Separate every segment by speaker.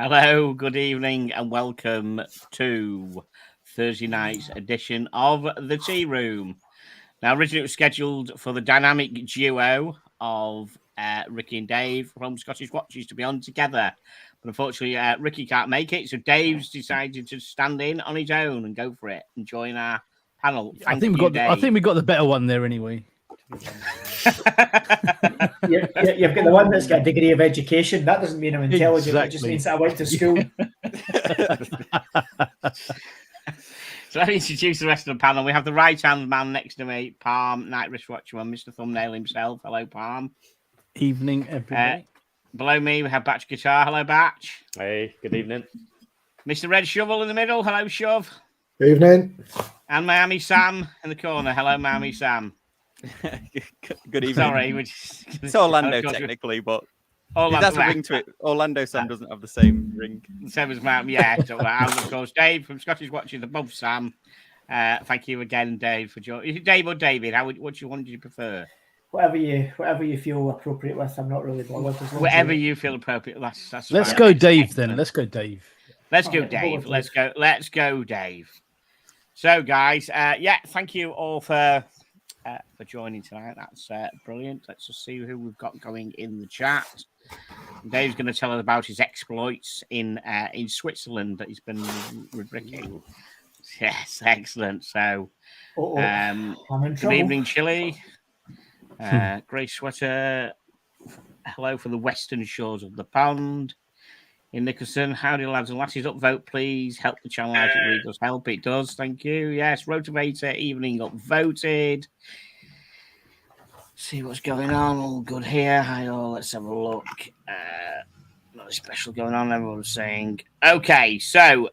Speaker 1: Hello, good evening, and welcome to Thursday night's edition of The Tea Room. Now, originally it was scheduled for the dynamic duo of Ricky and Dave from Scottish Watches to be on together. But unfortunately, Ricky can't make it, so Dave's decided to stand in on his own and go for it and join our panel.
Speaker 2: I think we got the better one there anyway.
Speaker 3: You've got the one that's got a degree of education. That doesn't mean I'm intelligent. Exactly. It just means that I went to school.
Speaker 1: So let me introduce the rest of the panel. We have the right-hand man next to me, Palm, night wristwatch one, Mr. Thumbnail himself. Hello, Palm.
Speaker 2: Evening, everybody.
Speaker 1: Below me, we have Batch Guitar. Hello, Batch.
Speaker 4: Hey, good evening.
Speaker 1: Mr. Red Shovel in the middle. Hello, Shove.
Speaker 5: Good evening.
Speaker 1: And Miami Sam in the corner. Hello, Miami Sam.
Speaker 6: Good evening.
Speaker 1: Sorry,
Speaker 6: it's Orlando technically, but it has a ring to it. Orlando Sam doesn't have the same ring.
Speaker 1: Same as Miami, yeah. So, and of course, Dave from Scottish Watches above Sam. Thank you again, Dave, for joining. Is it Dave or David? What one do you prefer?
Speaker 3: Whatever you feel appropriate with. I'm not really bothered.
Speaker 1: Whatever you feel appropriate. That's
Speaker 2: Let's go, Dave. Then let's go, Dave.
Speaker 1: Let's go, Dave. Let's go, Dave. So, guys, thank you all for joining tonight. That's brilliant. Let's just see who we've got going in the chat. Dave's going to tell us about his exploits in Switzerland that he's been with Ricky. Yes, excellent. So, good evening, Chile. Grey Sweater. Hello from the western shores of the pond. In Nicholson, howdy lads and lasses, upvote please. Help the channel out, it really does help. It does, thank you. Yes, Rotivator evening upvoted. See what's going on. All good here. Hi all, let's have a look. Nothing special going on, everyone's saying. Okay, so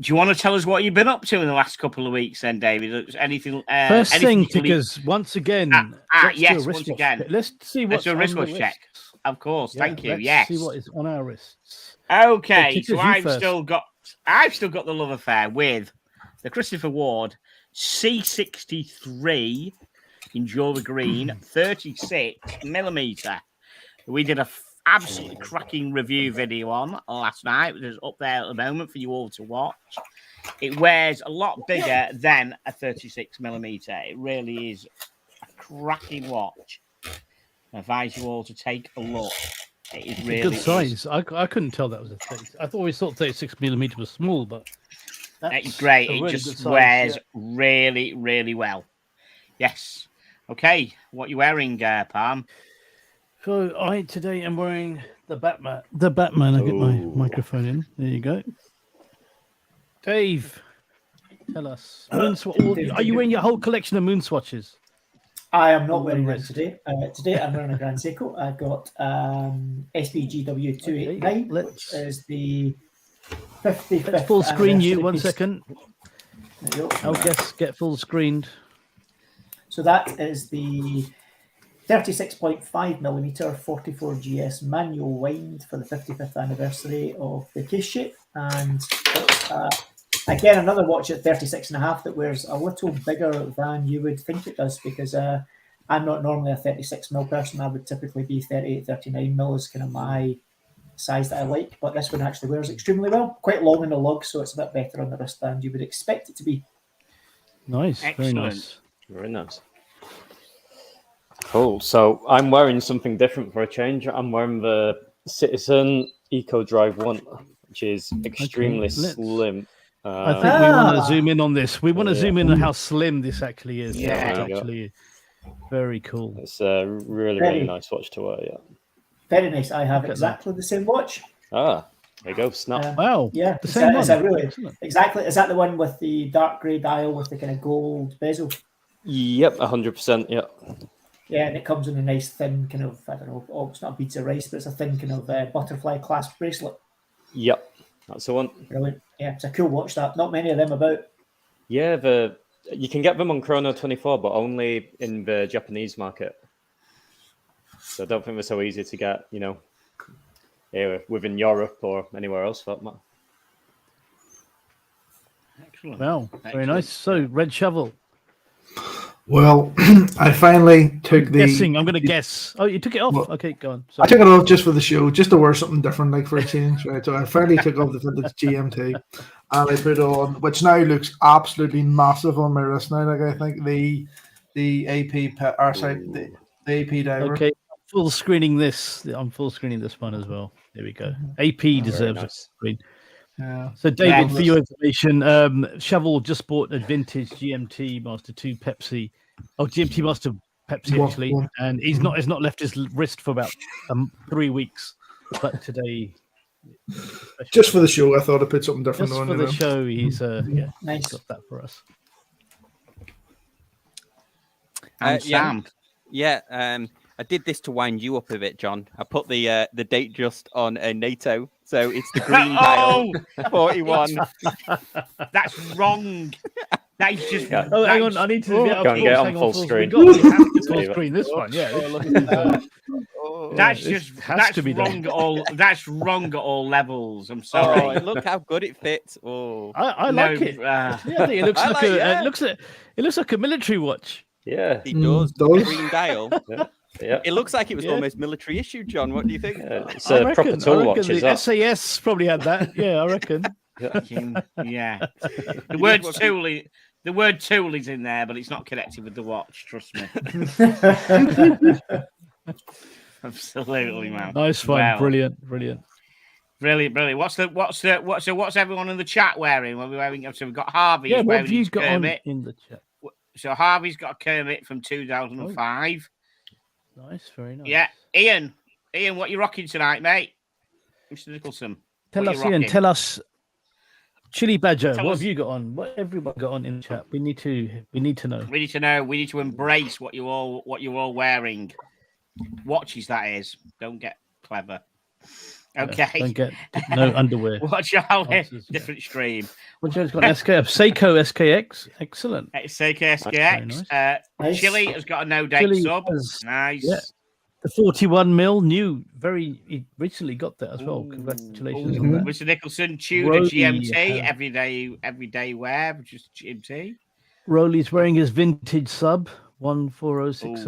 Speaker 1: do you want to tell us what you've been up to in the last couple of weeks then, David? Anything?
Speaker 2: First thing, because once again,
Speaker 1: once again.
Speaker 2: Let's see what's
Speaker 1: on the wrist check. Of course, thank you.
Speaker 2: Let's see what is on our wrists.
Speaker 1: Okay, so I've still got the love affair with the Christopher Ward C63 in Jewelry Green 36mm. We did a absolutely cracking review video on last night, which is up there at the moment for you all to watch. It wears a lot bigger than a 36mm. It really is a cracking watch. I advise you all to take a look. It is really
Speaker 2: good size. I couldn't tell that was a 30. I thought we thought 36mm was small, but
Speaker 1: it's great. It just wears really, really well. Yes. Okay. What are you wearing, Palm?
Speaker 2: So today am wearing the Batman. The Batman. I get my microphone in. There you go. Dave, tell us. Are you wearing your whole collection of Moonswatches?
Speaker 3: I am not wearing them today. Today I'm wearing a Grand Seiko. I've got SBGW289, which is the 55th.
Speaker 2: Let's full screen you 1 second. I'll get full screened.
Speaker 3: So that is the 36.5mm 44 GS manual wind for the 55th anniversary of the case shape, and again, another watch at 36.5 that wears a little bigger than you would think it does, because I'm not normally a 36mm person. I would typically be 38, 39mm is kind of my size that I like, but this one actually wears extremely well. Quite long in the lug, so it's a bit better on the wrist than you would expect it to be.
Speaker 2: Nice,
Speaker 1: excellent.
Speaker 2: Very nice.
Speaker 4: Very nice. Cool. So I'm wearing something different for a change. I'm wearing the Citizen Eco Drive 1, which is extremely slim.
Speaker 2: I think we want to zoom in on this. We want to zoom in on how slim this actually is.
Speaker 1: Yeah,
Speaker 2: it's actually very cool.
Speaker 4: It's a really nice watch to wear. Yeah,
Speaker 3: very nice. I have exactly the same watch.
Speaker 4: There you go. Snap.
Speaker 2: Wow.
Speaker 3: Yeah,
Speaker 2: the same one.
Speaker 3: Really, exactly. Is that the one with the dark grey dial with the kind of gold bezel?
Speaker 4: Yep, 100%. Yeah.
Speaker 3: Yeah, and it comes in a nice thin kind of, I don't know, it's not a beads of rice, but it's a thin kind of butterfly clasp bracelet.
Speaker 4: Yep, that's the one.
Speaker 3: Brilliant. Yeah, it's a cool watch. That not many of them about.
Speaker 4: Yeah, you can get them on Chrono 24, but only in the Japanese market. So I don't think they're so easy to get, here within Europe or anywhere else for that matter.
Speaker 1: Excellent.
Speaker 2: Wow, very nice. So, Red Shovel.
Speaker 5: Well, I finally took the.
Speaker 2: Guessing. I'm going to guess. Oh, you took it off.
Speaker 5: Well,
Speaker 2: Okay, go on.
Speaker 5: I took it off just for the show, just to wear something different, like for a change, right? So I finally took off the vintage GMT, and I put on, which now looks absolutely massive on my wrist now. Like I think the AP the AP diver.
Speaker 2: Okay, full screening this. I'm full screening this one as well. There we go. AP deserves a screen.
Speaker 5: Yeah.
Speaker 2: So, David, for your information, Shovel just bought a vintage GMT Master 2 Pepsi. Oh, GMT Master Pepsi, actually. And he's not left his wrist for about 3 weeks. But today...
Speaker 5: Just for the show, I thought I'd put something different
Speaker 2: just
Speaker 5: on.
Speaker 2: For the show, he's
Speaker 3: nice.
Speaker 2: got that for us.
Speaker 1: Sam.
Speaker 6: Yeah, I did this to wind you up a bit, John. I put the date just on NATO, so it's the green dial 41.
Speaker 1: That's wrong. That is just.
Speaker 2: Oh, hang on! I need to
Speaker 4: get on full screen.
Speaker 2: We have to full screen this one. Yeah.
Speaker 1: That's just that's wrong at all. That's wrong at all levels. I'm sorry.
Speaker 6: Oh, look how good it fits. Oh,
Speaker 2: I like it. Yeah, I think it looks it looks like a military watch.
Speaker 4: Yeah,
Speaker 6: it does. Green dial.
Speaker 4: Yeah.
Speaker 6: It looks like it was almost military issue, John. What do you think?
Speaker 4: It's a proper tool watch.
Speaker 2: The SAS probably had that. Yeah, I reckon.
Speaker 1: Yeah. The word tool is in there, but it's not connected with the watch. Trust me. Absolutely, man.
Speaker 2: Nice one. Wow. Brilliant.
Speaker 1: What's everyone in the chat wearing? What are we wearing? So we've got Harvey.
Speaker 2: Yeah, what have you got on in the chat?
Speaker 1: So Harvey's got a Kermit from 2005.
Speaker 2: Nice, very nice.
Speaker 1: Yeah, Ian, what you rocking tonight, mate? Mr. Nicholson.
Speaker 2: Tell us, Chili Badger. What have you got on? What everyone got on in the chat? We need to know.
Speaker 1: We need to know. We need to embrace what you're all wearing. Watches, that is. Don't get clever. Okay.
Speaker 2: Don't get no underwear.
Speaker 1: Watch out. Different stream.
Speaker 2: What Joe's got? Seiko SKX. Excellent.
Speaker 1: Seiko SKX. Nice. Chili has got a no date sub. Nice. Yeah.
Speaker 2: The 41 mil new. He recently got that as well. Congratulations on that.
Speaker 1: Mr. Nicholson, Tudor GMT. Everyday wear, which is GMT.
Speaker 2: Rolly's wearing his vintage sub 14060.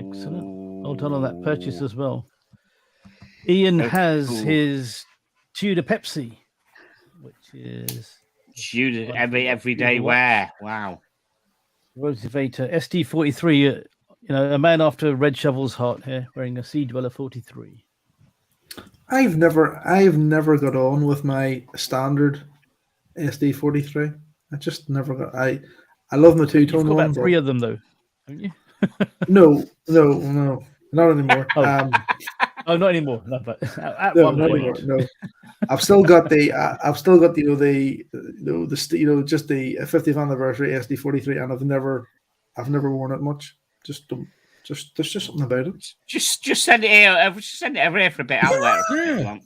Speaker 2: Excellent. Well done on that purchase as well. Ian has his Tudor Pepsi, which is
Speaker 1: Tudor everyday wear. Wow.
Speaker 2: Rosevator SD43. A man after Red Shovel's heart here, wearing a Sea Dweller 43.
Speaker 5: I've never got on with my standard SD43. I just never got. I love my two-tone one.
Speaker 2: About 3 of them though, haven't you?
Speaker 5: No, not anymore.
Speaker 2: Oh, not anymore. No, but at one point,
Speaker 5: no. I've still got the just the 50th anniversary SD43, and I've never worn it much. There's just something about it.
Speaker 1: Just send it here. Send it over here for a bit. I'll wear it.
Speaker 2: Yeah.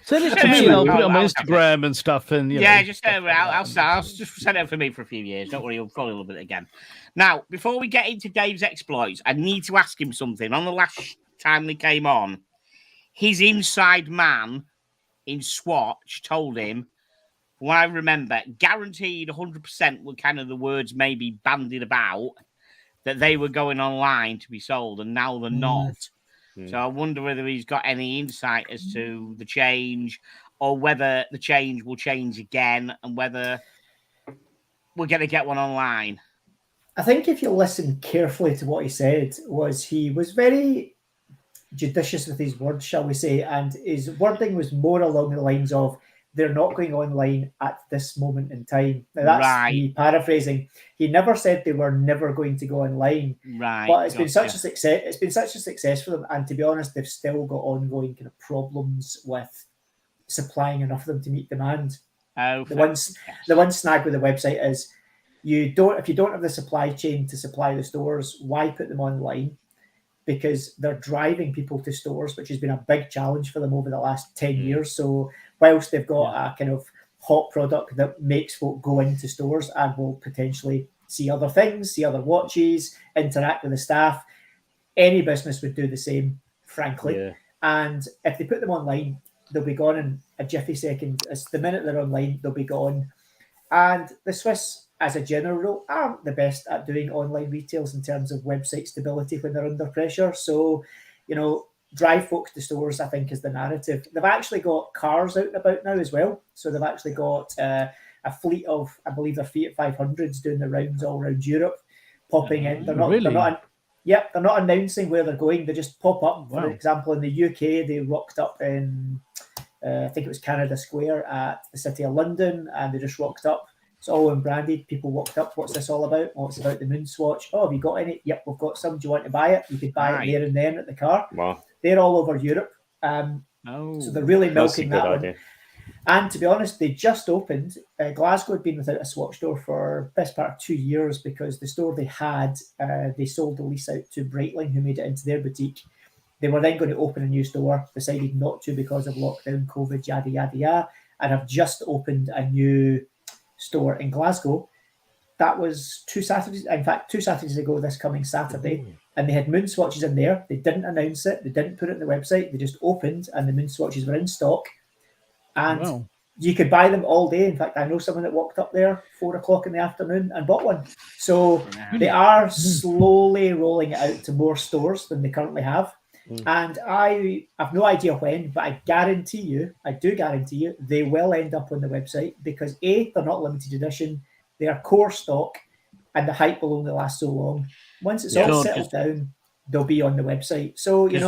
Speaker 2: Send it to me, and I'll put it on my Instagram and stuff. And
Speaker 1: just I'll just send it for me for a few years. Don't worry, you'll probably love it again. Now, before we get into Dave's exploits, I need to ask him something. On the last time they came on, his inside man in Swatch told him, from what I remember, guaranteed 100% were kind of the words maybe bandied about, that they were going online to be sold, and now they're not. So I wonder whether he's got any insight as to the change, or whether the change will change again, and whether we're going to get one online.
Speaker 3: I think if you listen carefully to what he said, he was very judicious with his words, shall we say, and his wording was more along the lines of, they're not going online at this moment in time. Now, that's me paraphrasing. He never said they were never going to go online.
Speaker 1: Right.
Speaker 3: But it's been such a success. It's been such a success for them. And to be honest, they've still got ongoing kind of problems with supplying enough of them to meet demand.
Speaker 1: Oh,
Speaker 3: the one snag with the website is if you don't have the supply chain to supply the stores, why put them online? Because they're driving people to stores, which has been a big challenge for them over the last 10 years. So whilst they've got a kind of hot product that makes folk go into stores and will potentially see other things, see other watches, interact with the staff, any business would do the same, frankly. Yeah. And if they put them online, they'll be gone in a jiffy second. As the minute they're online, they'll be gone. And the Swiss as a general rule, aren't the best at doing online retails in terms of website stability when they're under pressure. So, drive folks to stores, I think, is the narrative. They've actually got cars out and about now as well. So they've actually got a fleet of, I believe, their Fiat 500s doing the rounds all around Europe, popping in. They're not announcing where they're going. They just pop up.
Speaker 2: Wow.
Speaker 3: For example, in the UK, they rocked up in, I think it was Canada Square at the City of London, and they just rocked up. It's all unbranded. People walked up. What's this all about? Oh, it's about the Moonswatch. Oh, have you got any? Yep, we've got some. Do you want to buy it? You could buy it there and then at the car.
Speaker 4: Wow.
Speaker 3: They're all over Europe. So they're really milking that one. And to be honest, they just opened. Glasgow had been without a Swatch store for the best part of 2 years because the store they had, they sold the lease out to Breitling, who made it into their boutique. They were then going to open a new store, decided not to because of lockdown, COVID, yada, yada, yada, and have just opened a new store in Glasgow. That was 2 Saturdays ago, this coming Saturday. And they had Moonswatches in there. They didn't announce it. They didn't put it on the website. They just opened and the Moonswatches were in stock. And you could buy them all day. In fact, I know someone that walked up there 4 o'clock in the afternoon and bought one. So they are slowly rolling it out to more stores than they currently have. And I have no idea when, but I do guarantee you, they will end up on the website because A, they're not limited edition, they are core stock, and the hype will only last so long. Once it's all settled down, they'll be on the website. So, there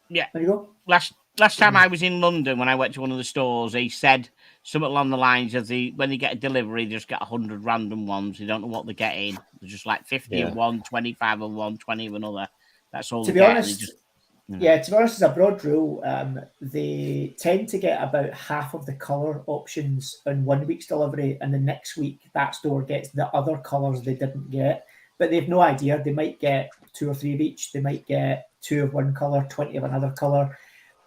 Speaker 3: you go.
Speaker 1: Last time I was in London, when I went to one of the stores, he said something along the lines of when they get a delivery, they just get 100 random ones. They don't know what they're getting. They're just like 50 of one, 25 of one, 20 of another. That's all.
Speaker 3: To be honest, as a broad rule, they tend to get about half of the colour options in 1 week's delivery, and the next week that store gets the other colours they didn't get. But they've no idea. They might get 2 or 3 of each. They might get 2 of one colour, 20 of another colour.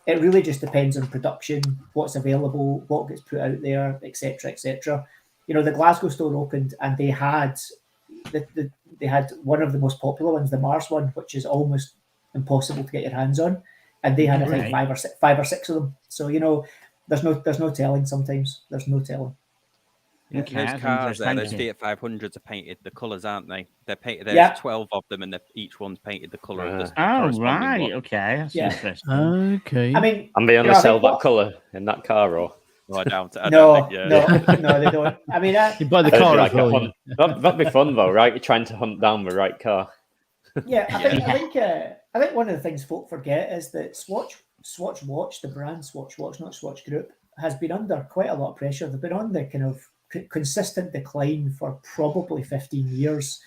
Speaker 3: It really just depends on production, what's available, what gets put out there, etc., etc. The Glasgow store opened, and they had they had one of the most popular ones, the Mars one, which is almost impossible to get your hands on, and they had I think 5 or 6 of them. So there's no telling. Sometimes there's no telling.
Speaker 6: Those cars there, those Fiat 500s are painted the colours, aren't they? They're painted. There's 12 of them, and each one's painted the colour of the corresponding one.
Speaker 1: Okay, that's interesting.
Speaker 2: Okay.
Speaker 3: I mean,
Speaker 4: and they only sell that colour in that car, or
Speaker 6: I don't think,
Speaker 3: no, they don't. I mean,
Speaker 2: you buy the car as well.
Speaker 4: That'd be fun though, right? You're trying to hunt down the right car.
Speaker 3: Yeah, I think one of the things folk forget is that Swatch Watch, the brand Swatch Watch, not Swatch Group, has been under quite a lot of pressure. They've been on the kind of consistent decline for probably 15 years.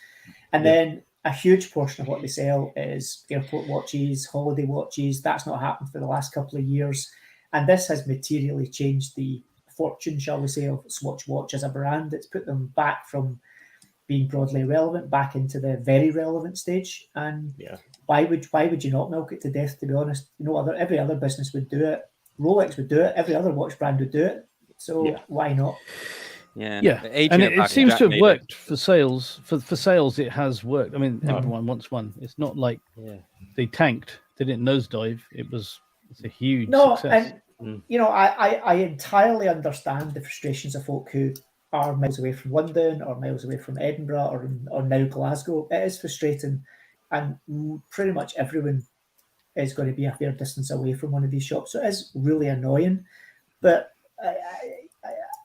Speaker 3: And then a huge portion of what they sell is airport watches, holiday watches. That's not happened for the last couple of years. And this has materially changed the fortune, shall we say, of Swatch Watch as a brand. It's put them back from being broadly relevant back into the very relevant stage. And why would you not milk it to death, to be honest? Every other business would do it. Rolex would do it. Every other watch brand would do it. So why not?
Speaker 2: Yeah. And it seems to have worked for sales. For sales, it has worked. I mean, everyone wants one. It's not like they tanked. They didn't nosedive. It's a huge success.
Speaker 3: And I entirely understand the frustrations of folk who are miles away from London or miles away from Edinburgh or now Glasgow. It is frustrating, and pretty much everyone is going to be a fair distance away from one of these shops. So it is really annoying. But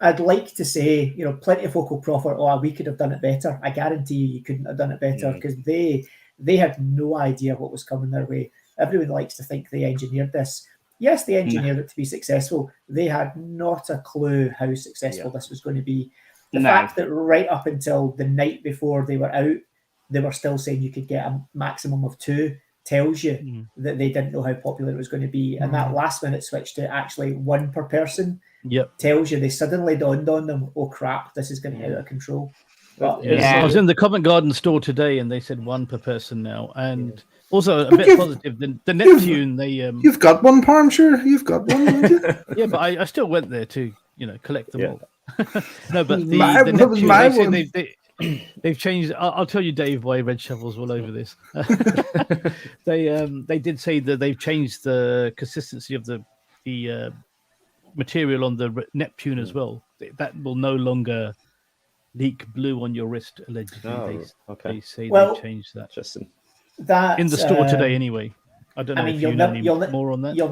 Speaker 3: I'd like to say, plenty of folk will proffer, we could have done it better. I guarantee you couldn't have done it better because they had no idea what was coming their way. Everyone likes to think they engineered this. Yes, they engineered it to be successful. They had not a clue how successful this was going to be. The fact that right up until the night before they were out, they were still saying you could get a maximum of 2 tells you that they didn't know how popular it was going to be. And that last minute switch to actually 1 per person tells you they suddenly dawned on them, oh crap, this is going to get out of control. But,
Speaker 2: I was in the Covent Garden store today and they said 1 per person now. And also a bit positive, the Neptune,
Speaker 5: you've got one, Parm, sure. You've got one, haven't you?
Speaker 2: Yeah, but I still went there to, collect them all. No, but the Neptune, they've changed. I'll tell you, Dave, why Red Shovel's all over this. They did say that they've changed the consistency of the material on the Neptune as well. That will no longer leak blue on your wrist. Allegedly, they say they changed that.
Speaker 4: Interesting.
Speaker 3: That
Speaker 2: in the store today, anyway. I don't know if you know any more on that.
Speaker 3: You'll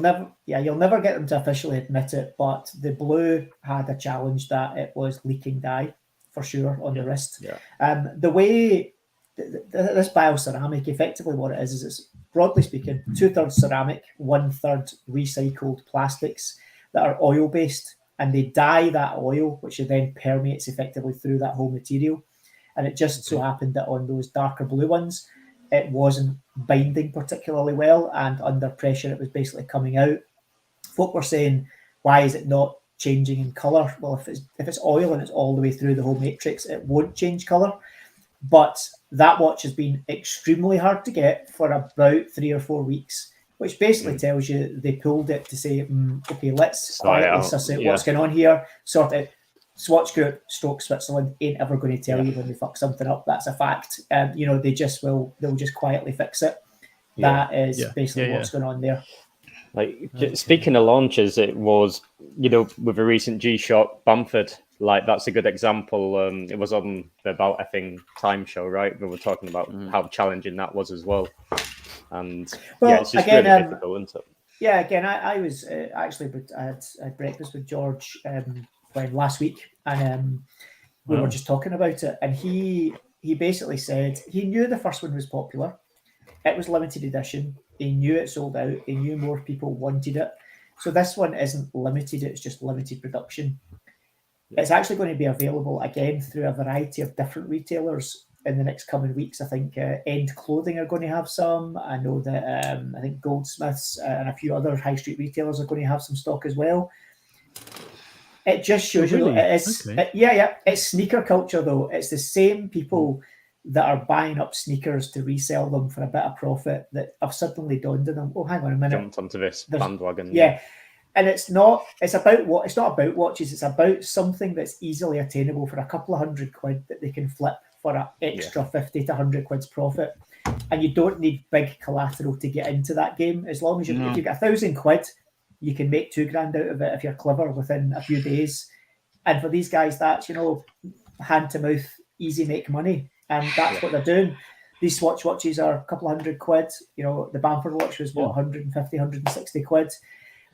Speaker 3: never get them to officially admit it, but the blue had a challenge that it was leaking dye for sure on the wrist.
Speaker 4: Yeah.
Speaker 3: The way this bioceramic, effectively what it is it's broadly speaking 2/3 ceramic, 1/3 recycled plastics that are oil based, and they dye that oil, which then permeates effectively through that whole material. And it just so happened that on those darker blue ones, it wasn't binding particularly well, and under pressure it was basically coming out. Folk were saying, why is it not changing in colour? Well, if it's oil and it's all the way through the whole matrix, it won't change colour. But that watch has been extremely hard to get for about 3 or 4 weeks, which basically tells you they pulled it to say, okay, let's quietly suss out what's going on here, sort it. Swatch Group, Switzerland ain't ever going to tell you when they fuck something up. That's a fact. They'll just quietly fix it. That is basically what's going on there.
Speaker 4: Like speaking of launches, it was, with a recent G-Shock Bamford, like that's a good example. It was on the About Effing Time show, right? We were talking about how challenging that was as well. And it's just again, really difficult, isn't it?
Speaker 3: Yeah, again, I was actually, I had breakfast with George last week, and we were just talking about it, and he basically said he knew the first one was popular. It was limited edition. He knew it sold out. He knew more people wanted it. So this one isn't limited. It's just limited production. It's actually going to be available again through a variety of different retailers in the next coming weeks. I think End Clothing are going to have some. I know that I think Goldsmiths and a few other high street retailers are going to have some stock as well. It just shows you it's sneaker culture though. It's the same people that are buying up sneakers to resell them for a bit of profit that have suddenly dawned on them. Oh, hang on a minute.
Speaker 4: Jumped onto this bandwagon.
Speaker 3: Yeah. And it's not about watches, it's about something that's easily attainable for a couple of £100 that they can flip for an extra 50 to 100 quid's profit. And you don't need big collateral to get into that game. As long as if you get £1,000, you can make $2,000 out of it if you're clever within a few days. And for these guys, that's, hand to mouth, easy make money. And that's what they're doing. These Swatch watches are a couple of £100. The Bamford watch was 150, 160 quid.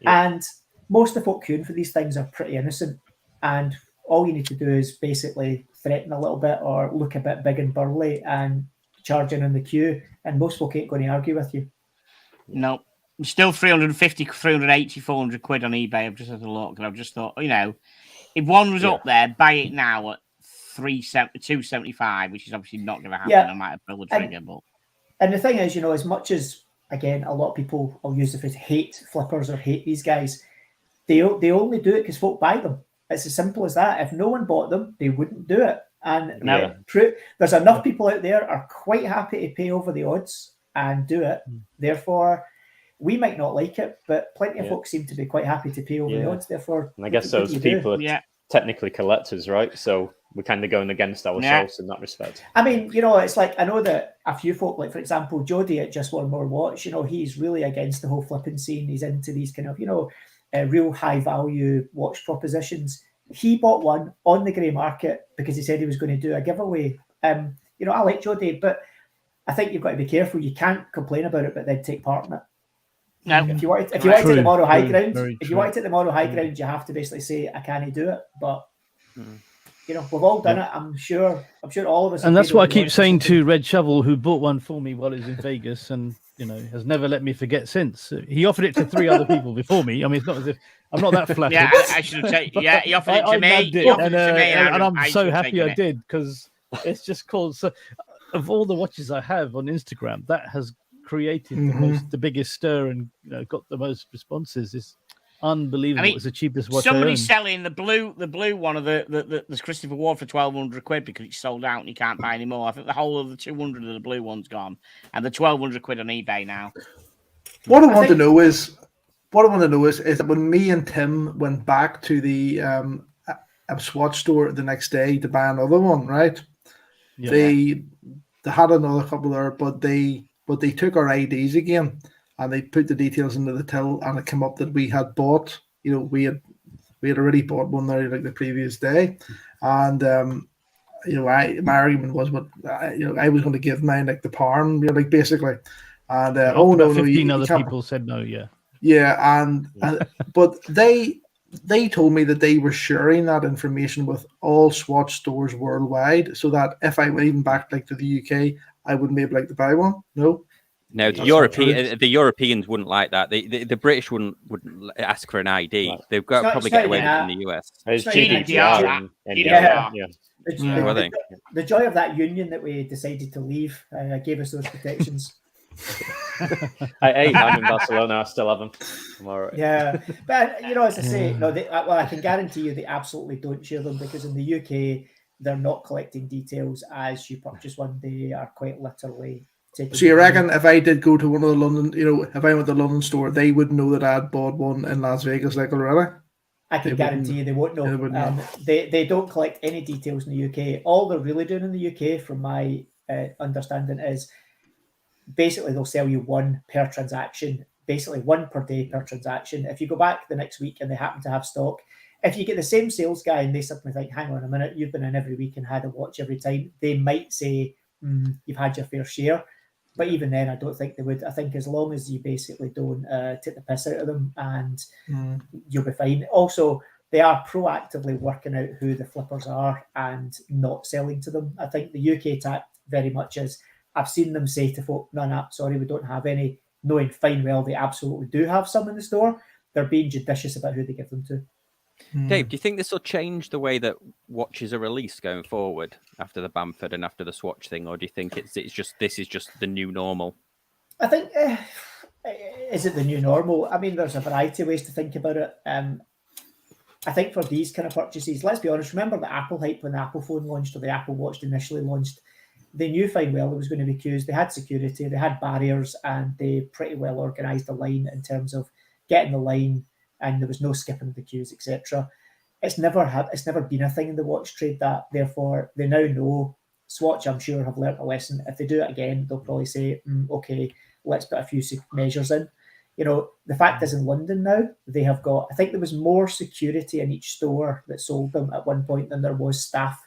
Speaker 3: Yeah. And most of the folk queuing for these things are pretty innocent. And all you need to do is basically threaten a little bit or look a bit big and burly and charge in the queue. And most folk ain't going to argue with you.
Speaker 1: No. Still 350, 380, 400 quid on eBay. I've just had a look and I've just thought, if one was up there, buy it now at 275, which is obviously not going to happen. I might have pulled the trigger,
Speaker 3: and the thing is, as much as again a lot of people, I'll use the phrase, hate flippers or hate these guys, they only do it because folk buy them. It's as simple as that. If no one bought them, they wouldn't do it. And there's enough people out there are quite happy to pay over the odds and do it. Therefore, we might not like it, but plenty of folks seem to be quite happy to pay over the odds. Therefore,
Speaker 4: and I guess those people are technically collectors, right? So we're kind of going against ourselves in that respect.
Speaker 3: I mean, it's like, I know that a few folk, like for example, Jody at Just One More Watch, he's really against the whole flipping scene. He's into these kind of, real high value watch propositions. He bought one on the grey market because he said he was going to do a giveaway. I like Jody, but I think you've got to be careful. You can't complain about it, but then take part in it.
Speaker 1: No.
Speaker 3: If you want to take the moral high ground, you have to basically say, I can't do it. But we've all done it. I'm sure all of us.
Speaker 2: And that's what I keep saying to Red Shovel, who bought one for me while he was in Vegas, and has never let me forget since. He offered it to 3 other people before me. I mean, it's not as if I'm not that flattered.
Speaker 1: Yeah, I should have taken. Yeah, he offered it to me.
Speaker 2: And I'm so happy I did, because it's just called. So, of all the watches I have on Instagram, that has created the biggest stir and got the most responses. It's unbelievable. It's the cheapest watch.
Speaker 1: Somebody's selling the blue one of the Christopher Ward for 1,200 quid because it's sold out and you can't buy anymore. I think the whole of the 200 of the blue one's gone, and the 1,200 quid on eBay now.
Speaker 5: What I want to know is that when me and Tim went back to the Swatch store the next day to buy another one, right? Yeah. They had another couple there, but they took our IDs again and they put the details into the till, and it came up that we had bought, we had already bought one there like the previous day, and my argument was, but I was going to give mine like the parm, like basically, and
Speaker 2: About
Speaker 5: no,
Speaker 2: 15
Speaker 5: you
Speaker 2: other
Speaker 5: can't.
Speaker 2: people said no. Yeah.
Speaker 5: Yeah, and but they told me that they were sharing that information with all Swatch stores worldwide, so that if I went even back like to the UK, I wouldn't be able to buy one. No.
Speaker 6: No, the Europeans wouldn't like that. The British wouldn't ask for an ID.
Speaker 4: Right.
Speaker 6: They've got to probably get away with it in the US.
Speaker 4: It's
Speaker 1: GDPR.
Speaker 4: GDPR.
Speaker 3: The joy of that union that we decided to leave gave us those protections.
Speaker 4: I ate mine in Barcelona. I still have them. I'm all right.
Speaker 3: Yeah, but as I say, no, I can guarantee you they absolutely don't share them, because in the UK they're not collecting details as you purchase one. They are quite literally taking.
Speaker 5: So you reckon if I did go to one of the London, if I went to the London store, they would know that I'd bought one in Las Vegas like already?
Speaker 3: I can guarantee you they won't know. They don't collect any details in the UK. All they're really doing in the UK, from my understanding, is basically they'll sell you one per transaction, basically one per day per transaction. If you go back the next week and they happen to have stock, if you get the same sales guy and they suddenly think, hang on a minute, you've been in every week and had a watch every time, they might say, you've had your fair share. But even then, I don't think they would. I think as long as you basically don't take the piss out of them, and you'll be fine. Also, they are proactively working out who the flippers are and not selling to them. I think the UK tact very much is, I've seen them say to folk, no, sorry, we don't have any, knowing fine well they absolutely do have some in the store. They're being judicious about who they give them to.
Speaker 6: Dave, do you think this will change the way that watches are released going forward after the Bamford and after the Swatch thing, or do you think this is just the new normal?
Speaker 3: I think is it the new normal? I mean, there's a variety of ways to think about it. I think for these kind of purchases, let's be honest. Remember the Apple hype when the Apple phone launched, or the Apple Watch initially launched? They knew fine well there was going to be queues. They had security, they had barriers, and they pretty well organised the line in terms of getting the line, and there was no skipping the queues, etc. It's never been a thing in the watch trade that. Therefore, they now know. Swatch, I'm sure, have learnt a lesson. If they do it again, they'll probably say, okay, let's put a few measures in. The fact is, in London now, they have got, I think there was more security in each store that sold them at one point than there was staff.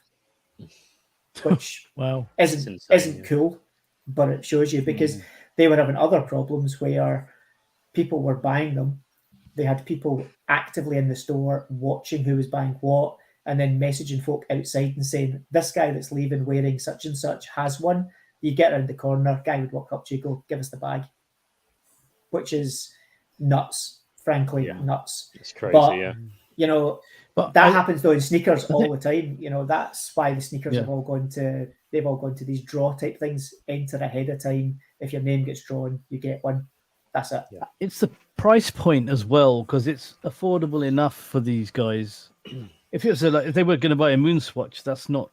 Speaker 3: Which
Speaker 2: wow,
Speaker 3: isn't cool, but it shows you, because they were having other problems where people were buying them. They had people actively in the store watching who was buying what, and then messaging folk outside and saying, this guy that's leaving wearing such and such has one. You get around the corner, guy would walk up to you, go, give us the bag, which is nuts, frankly, nuts.
Speaker 4: It's crazy,
Speaker 3: but, But that happens though in sneakers all the time. That's why the sneakers have all gone to these draw type things. Enter ahead of time. If your name gets drawn, you get one. That's it.
Speaker 2: Yeah. It's the price point as well, because it's affordable enough for these guys. If they were going to buy a Moonswatch, that's not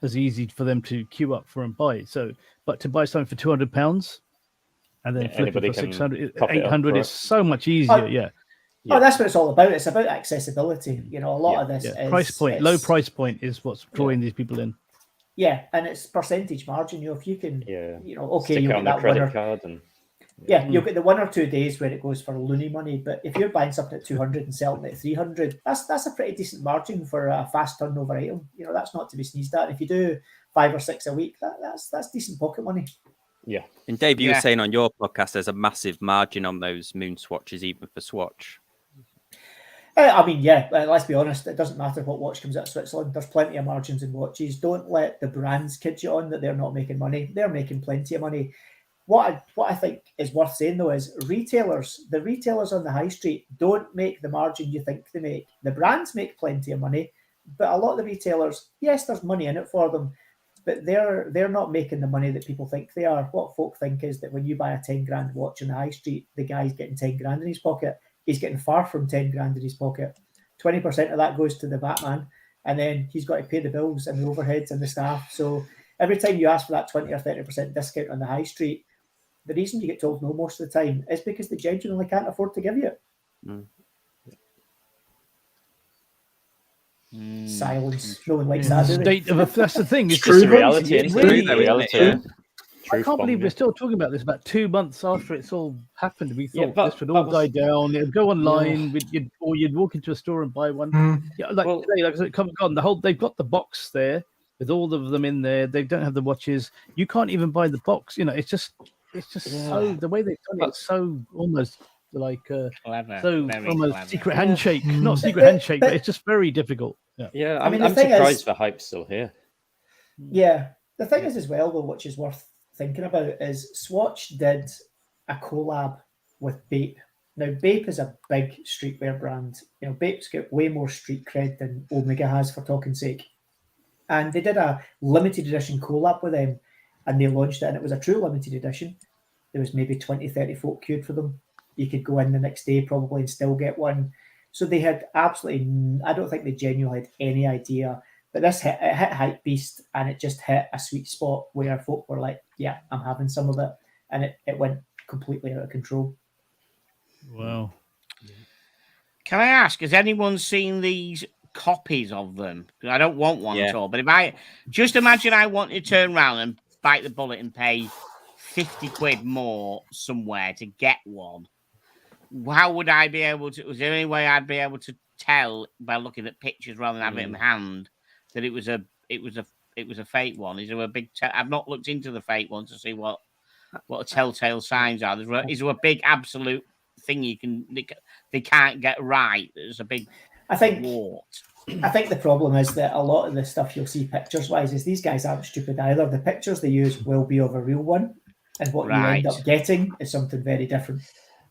Speaker 2: as easy for them to queue up for and buy. So, but to buy something for £200 and then flip it for 600, 800 is so much easier.
Speaker 3: Oh, that's what it's all about. It's about accessibility. A lot of this is
Speaker 2: price point. Low price point is what's drawing these people in.
Speaker 3: Yeah, and it's percentage margin. If you can, okay,
Speaker 4: you get that credit card and
Speaker 3: you'll get the 1 or 2 days where it goes for loony money. But if you're buying something at 200 and selling it at 300, that's a pretty decent margin for a fast turnover item. That's not to be sneezed at. If you do 5 or 6 a week, that's decent pocket money.
Speaker 4: Yeah.
Speaker 6: And Dave, you were saying on your podcast, there's a massive margin on those Moonswatches, even for Swatch.
Speaker 3: Let's be honest, it doesn't matter what watch comes out of Switzerland. There's plenty of margins in watches. Don't let the brands kid you on that they're not making money. They're making plenty of money. What I think is worth saying, though, is the retailers on the high street don't make the margin you think they make. The brands make plenty of money, but a lot of the retailers, yes, there's money in it for them, but they're not making the money that people think they are. What folk think is that when you buy a 10 grand watch on the high street, the guy's getting 10 grand in his pocket. He's getting far from 10 grand in his pocket. 20% of that goes to the Batman, and then he's got to pay the bills and the overheads and the staff. So every time you ask for that 20 or 30% discount on the high street, the reason you get told no most of the time is because they genuinely can't afford to give you it. Silence. No one likes that, do they?
Speaker 2: That's the thing. It's
Speaker 5: true.
Speaker 2: just
Speaker 4: Reality.
Speaker 2: It's really,
Speaker 4: reality.
Speaker 2: I can't believe we're still talking about this about 2 months after it's all happened. We thought this would all die down. It'd go online, or you'd walk into a store and buy one. They've got the box there. with all of them in there. They don't have the watches. You can't even buy the box. It's just so the way they've done it's so almost like
Speaker 1: Clever,
Speaker 2: so
Speaker 1: very
Speaker 2: almost
Speaker 1: clever.
Speaker 2: secret handshake, not secret
Speaker 3: But-
Speaker 2: handshake,
Speaker 3: but-
Speaker 2: but it's just very difficult. Yeah.
Speaker 4: Yeah,
Speaker 3: I mean,
Speaker 4: I'm
Speaker 3: the thing
Speaker 4: surprised
Speaker 3: is-
Speaker 4: the hype's still here.
Speaker 3: Yeah, the thing is as well though, which is worth thinking about, is Swatch did a collab with Bape. Now Bape is a big streetwear brand. Bape's got way more street cred than Omega has, for talking sake. And they did a limited edition collab with them, and they launched it, and it was a true limited edition. There was maybe 20, 30 folk queued for them. You could go in the next day probably and still get one. So they had absolutely, I don't think they genuinely had any idea. But this hit Hype Beast, and it just hit a sweet spot where folk were like, yeah, I'm having some of it. And it went completely out of control.
Speaker 2: Wow.
Speaker 1: Can I ask, has anyone seen these copies of them? Because I don't want one
Speaker 6: Yeah.
Speaker 1: at all. But if I just imagine I want to turn around and bite the bullet and pay 50 quid more somewhere to get one, how would I be able to? Was there any way I'd be able to tell by looking at pictures rather than having it in my hand that it was a fake one? Is there a big? I've not looked into the fake one to see what the telltale signs are. Is there a big absolute thing they can't get right? There's a big
Speaker 3: I think
Speaker 1: wart.
Speaker 3: I think the problem is that a lot of the stuff you'll see pictures wise is these guys aren't stupid either. The pictures they use will be of a real one, and what you end
Speaker 1: Right.
Speaker 3: up getting is something very different.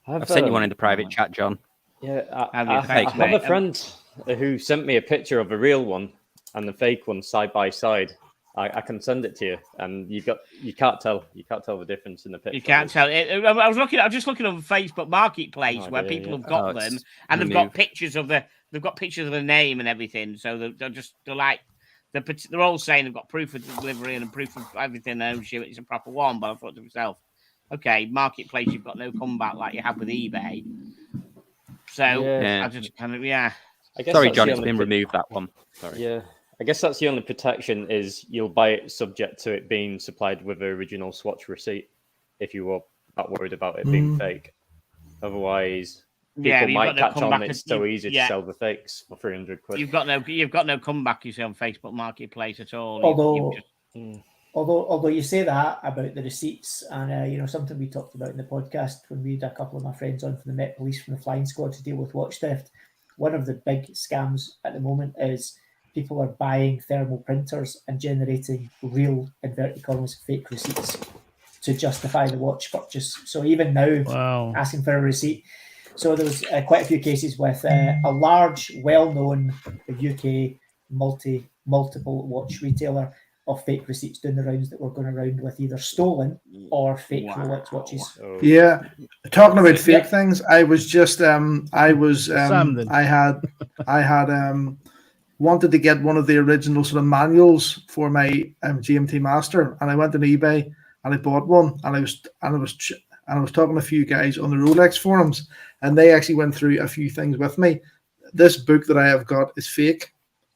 Speaker 6: I've sent you one in the private chat, John.
Speaker 4: Yeah,
Speaker 1: Have you?
Speaker 4: I
Speaker 1: Thanks,
Speaker 4: have
Speaker 1: mate.
Speaker 4: a friend who sent me a picture of a real one and the fake one side by side. I can send it to you, and you can't tell the difference in the picture.
Speaker 1: You can't tell. I was just looking on Facebook Marketplace
Speaker 4: Oh,
Speaker 1: where
Speaker 4: dear,
Speaker 1: people
Speaker 4: yeah.
Speaker 1: have got
Speaker 6: Oh,
Speaker 1: them,
Speaker 6: it's
Speaker 1: and they've got
Speaker 6: removed.
Speaker 1: pictures of the name and everything. So they're all saying they've got proof of delivery and proof of everything. And ownership. It's a proper one. But I thought to myself, okay, Marketplace, you've got no comeback like you have with eBay. So
Speaker 4: Yeah.
Speaker 1: I just kind of
Speaker 4: I guess
Speaker 6: Sorry,
Speaker 4: that's
Speaker 6: John,
Speaker 4: the
Speaker 6: it's
Speaker 4: only
Speaker 6: been
Speaker 4: pro-
Speaker 6: removed, that one. Sorry.
Speaker 4: Yeah, I guess that's the only protection is you'll buy it subject to it being supplied with the original Swatch receipt if you were that worried about it being fake. Otherwise, people
Speaker 1: you've
Speaker 4: might
Speaker 1: got no
Speaker 4: catch on.
Speaker 1: comeback.
Speaker 4: It's so easy to sell the fakes for 300 quid.
Speaker 1: You've got no comeback. You see on Facebook Marketplace at all.
Speaker 3: Although you say that about the receipts, and something we talked about in the podcast when we had a couple of my friends on from the Met Police from the flying squad to deal with watch theft. One of the big scams at the moment is people are buying thermal printers and generating real inverted commas fake receipts to justify the watch purchase. So even now, asking for a receipt. So there was quite a few cases with a large, well-known UK multiple watch retailer of fake receipts doing the rounds that were going around with either stolen or fake Rolex watches.
Speaker 4: Oh.
Speaker 5: Yeah, talking about fake things, I was just I had wanted to get one of the original sort of manuals for my GMT Master, and I went on eBay and I bought one, and I was talking to a few guys on the Rolex forums, and they actually went through a few things with me. This book that I have got is fake.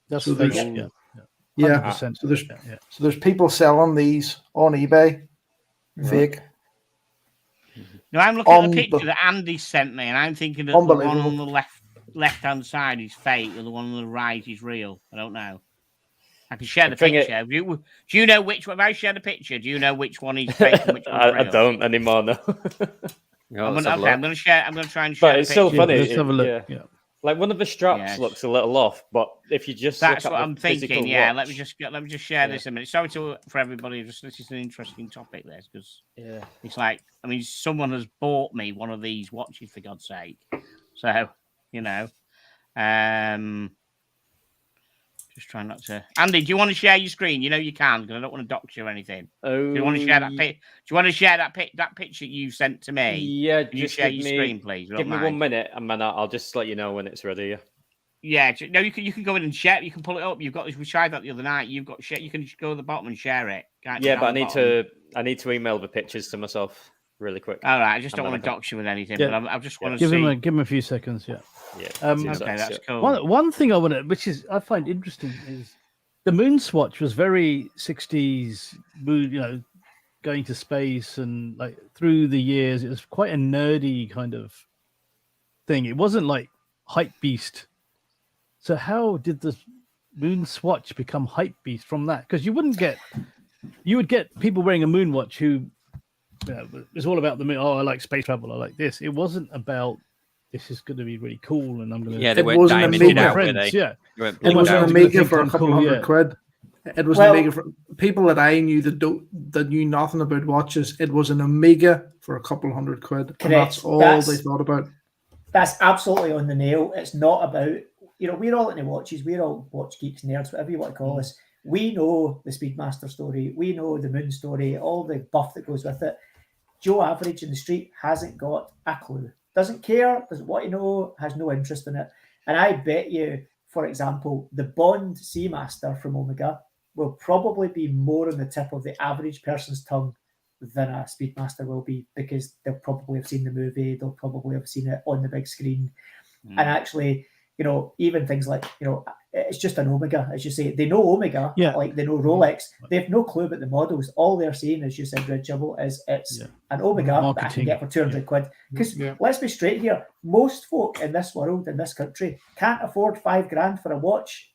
Speaker 2: That's
Speaker 5: so
Speaker 2: fake.
Speaker 5: there's-
Speaker 2: Yeah.
Speaker 5: Yeah,
Speaker 2: 100%.
Speaker 5: so there's people selling these on eBay, fake.
Speaker 1: No, I'm looking at the picture that Andy sent me, and I'm thinking that the one on the left-hand side is fake, and the one on the right is real. I don't know. I can share the picture. Do you know which one? If I share the picture, do you know which one is fake and which one's real?
Speaker 4: I don't anymore. No.
Speaker 1: I'm going to share. I'm going to try and
Speaker 4: But
Speaker 1: share.
Speaker 4: it's so funny.
Speaker 2: Let's have a look. Yeah.
Speaker 4: Like one of the straps looks a little off, but if you just
Speaker 1: that's
Speaker 4: look
Speaker 1: what
Speaker 4: at
Speaker 1: I'm
Speaker 4: the
Speaker 1: thinking.
Speaker 4: physical
Speaker 1: Yeah,
Speaker 4: watch,
Speaker 1: let me just share this a minute. Sorry for everybody. This is an interesting topic, this, because it's like, I mean, someone has bought me one of these watches for God's sake. So just trying not to. Andy, do you want to share your screen? You know you can, because I don't want to dox you or anything. Do you want to share that pic? Do you want to share that picture you sent to me?
Speaker 4: Yeah,
Speaker 1: can you share your screen, please?
Speaker 4: Give me 1 minute, and then I'll just let you know when it's ready.
Speaker 1: Yeah, no, you can go in and share. You can pull it up. You've got this. We tried that the other night. You've got share. You can just go to the bottom and share it.
Speaker 4: Yeah, but I need to email the pictures to myself really quick.
Speaker 1: All right, I just don't want to dox you with anything, but I just want to
Speaker 2: give him a few seconds. Yeah.
Speaker 1: Okay, that's cool.
Speaker 2: One thing I want to, which is I find interesting, is the Moonswatch was very 60s, going to space, and like through the years, it was quite a nerdy kind of thing. It wasn't like Hype Beast. So how did the Moonswatch become hype beast from that? Because you would get people wearing a Moonwatch who it's all about the moon. Oh, I like space travel. I like this. It wasn't about this is going to be really cool, and I'm going to
Speaker 6: Yeah, they
Speaker 5: It
Speaker 6: weren't
Speaker 5: wasn't a
Speaker 6: diamonded
Speaker 5: mega
Speaker 6: out, were
Speaker 2: friends.
Speaker 6: they?
Speaker 2: Yeah,
Speaker 6: They weren't
Speaker 5: It
Speaker 6: blinged
Speaker 5: was an
Speaker 6: out.
Speaker 2: gonna
Speaker 5: Amiga
Speaker 2: think
Speaker 5: for a
Speaker 2: I'm
Speaker 5: couple
Speaker 2: cool,
Speaker 5: hundred
Speaker 2: yeah.
Speaker 5: quid. It was
Speaker 3: Well-
Speaker 5: an Amiga for people that I knew that knew nothing about watches. It was an Amiga for a couple hundred quid, and that's
Speaker 3: Correct.
Speaker 5: all
Speaker 3: That's-
Speaker 5: they thought about.
Speaker 3: That's absolutely on the nail. It's not about, we're all into watches. We're all watch geeks, nerds, whatever you want to call us. We know the Speedmaster story. We know the Moon story, all the buff that goes with it. Joe Average in the street hasn't got a clue. Doesn't care, doesn't want to know, has no interest in it. And I bet you, for example, the Bond Seamaster from Omega will probably be more on the tip of the average person's tongue than a Speedmaster will be, because they'll probably have seen the movie, they'll probably have seen it on the big screen. And actually, even things like, it's just an Omega, as you say. They know Omega,
Speaker 2: Yeah.
Speaker 3: like they know Rolex. They have no clue about the models. All they're saying, as you said, Red Jibble, is it's an Omega that I can
Speaker 2: Marketing.
Speaker 3: get for 200 quid. Because
Speaker 5: Yeah.
Speaker 3: let's be straight here, most folk in this world, in this country, can't afford $5,000 for a watch.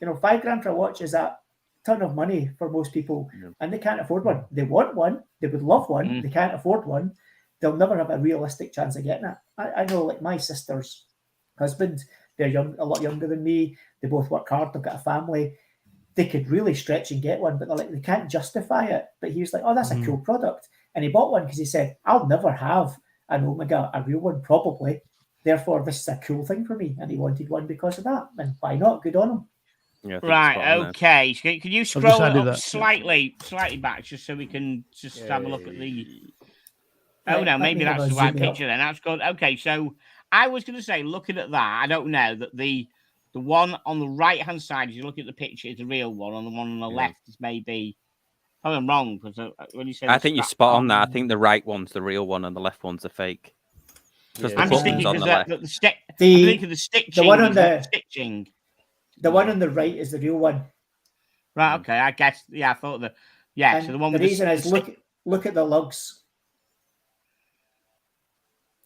Speaker 3: $5,000 for a watch is a ton of money for most people, and they can't afford one. They want one, they would love one, they can't afford one. They'll never have a realistic chance of getting it. I know, like my sister's husband, they're a lot younger than me. They both work hard. They've got a family. They could really stretch and get one, but they're like, they can't justify it. But he was like, oh, that's a cool product. And he bought one because he said, I'll never have an Omega, a real one, probably. Therefore, this is a cool thing for me. And he wanted one because of that. And why not? Good on him.
Speaker 4: Yeah, I think it's
Speaker 1: Right,
Speaker 4: spot on there.
Speaker 1: okay. So can you scroll it
Speaker 2: added
Speaker 1: up
Speaker 2: that.
Speaker 1: slightly back just so we can just have a look at the... Oh,
Speaker 3: Right,
Speaker 1: no,
Speaker 3: let
Speaker 1: maybe
Speaker 3: me have
Speaker 1: that's
Speaker 3: a
Speaker 1: the right
Speaker 3: zoom up.
Speaker 1: picture then. That's good. Okay, so I was going to say, looking at that, I don't know that the one on the right-hand side, as you look at the picture, is the real one, and the one on the left is maybe... Oh, I'm wrong, because when you say...
Speaker 6: I think you're spot on there. I think the right one's the real one and the left one's the fake. Because
Speaker 4: Yeah.
Speaker 6: the
Speaker 1: I'm just
Speaker 6: button's
Speaker 1: thinking
Speaker 6: on
Speaker 1: because
Speaker 6: the left.
Speaker 1: the stick...
Speaker 3: The-
Speaker 1: I'm thinking the stitching
Speaker 3: one on
Speaker 1: is
Speaker 3: the-
Speaker 1: not stitching.
Speaker 3: The one on the right is the real one.
Speaker 1: Right, okay, I guess... Yeah, I thought that... Yeah,
Speaker 3: And
Speaker 1: so the one
Speaker 3: the
Speaker 1: with
Speaker 3: reason is,
Speaker 1: stick-
Speaker 3: look at the lugs.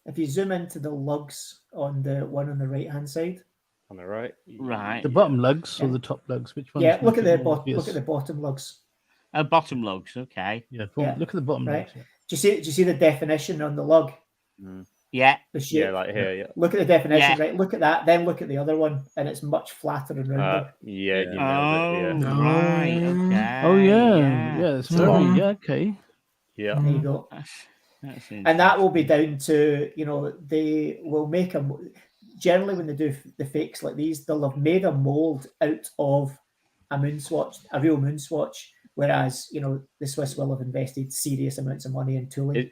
Speaker 3: If you zoom into the lugs on the one on the right-hand side,
Speaker 4: On the right.
Speaker 1: Right.
Speaker 2: the bottom lugs or
Speaker 3: Yeah.
Speaker 2: the top lugs. Which one?
Speaker 3: look at the bottom lugs.
Speaker 1: Bottom lugs, okay.
Speaker 2: Yeah,
Speaker 3: Yeah,
Speaker 2: look at the bottom
Speaker 3: right.
Speaker 2: lugs. Yeah.
Speaker 3: Do you see the definition on the lug?
Speaker 1: Yeah.
Speaker 3: The shape.
Speaker 4: Yeah, like here. Yeah.
Speaker 3: Look at the definition,
Speaker 1: Yeah.
Speaker 3: right? Look at that. Then look at the other one, and it's much flatter and rounder.
Speaker 4: Yeah, you
Speaker 1: Oh,
Speaker 4: nailed it.
Speaker 1: right, okay.
Speaker 2: Oh yeah, it's very okay.
Speaker 4: Yeah.
Speaker 3: There you go.
Speaker 1: That's
Speaker 3: And that will be down to, they will make generally when they do the fakes like these, they'll have made a mold out of a Moonswatch, a real Moonswatch, whereas, the Swiss will have invested serious amounts of money in tooling.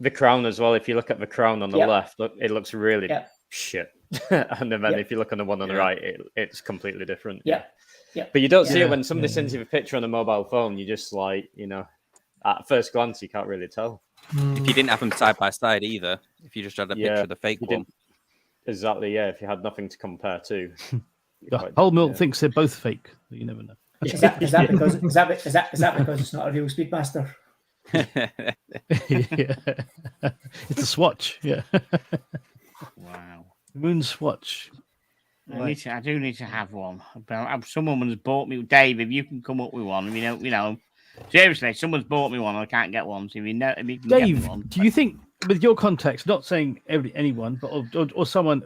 Speaker 4: The crown as well. If you look at the crown on the left, it looks really shit. And then if you look on the one on the right, it's completely different.
Speaker 3: Yeah.
Speaker 4: But you don't see it when somebody sends you a picture on a mobile phone. You just at first glance, you can't really tell.
Speaker 6: If you didn't have them side by side either, if you just had a picture of the fake one.
Speaker 4: Exactly, yeah. If you had nothing to compare to.
Speaker 2: The whole milk thinks they're both fake. You never know.
Speaker 3: Is that because it's not a real Speedmaster?
Speaker 2: Yeah. It's a Swatch. Yeah.
Speaker 1: Wow.
Speaker 2: Moonswatch.
Speaker 1: I do need to have one. Someone has bought me. Dave, if you can come up with one, seriously, someone's bought me one. I can't get one. So if you can get me
Speaker 2: Dave,
Speaker 1: one.
Speaker 2: do you think, with your context, not saying anyone, but or someone,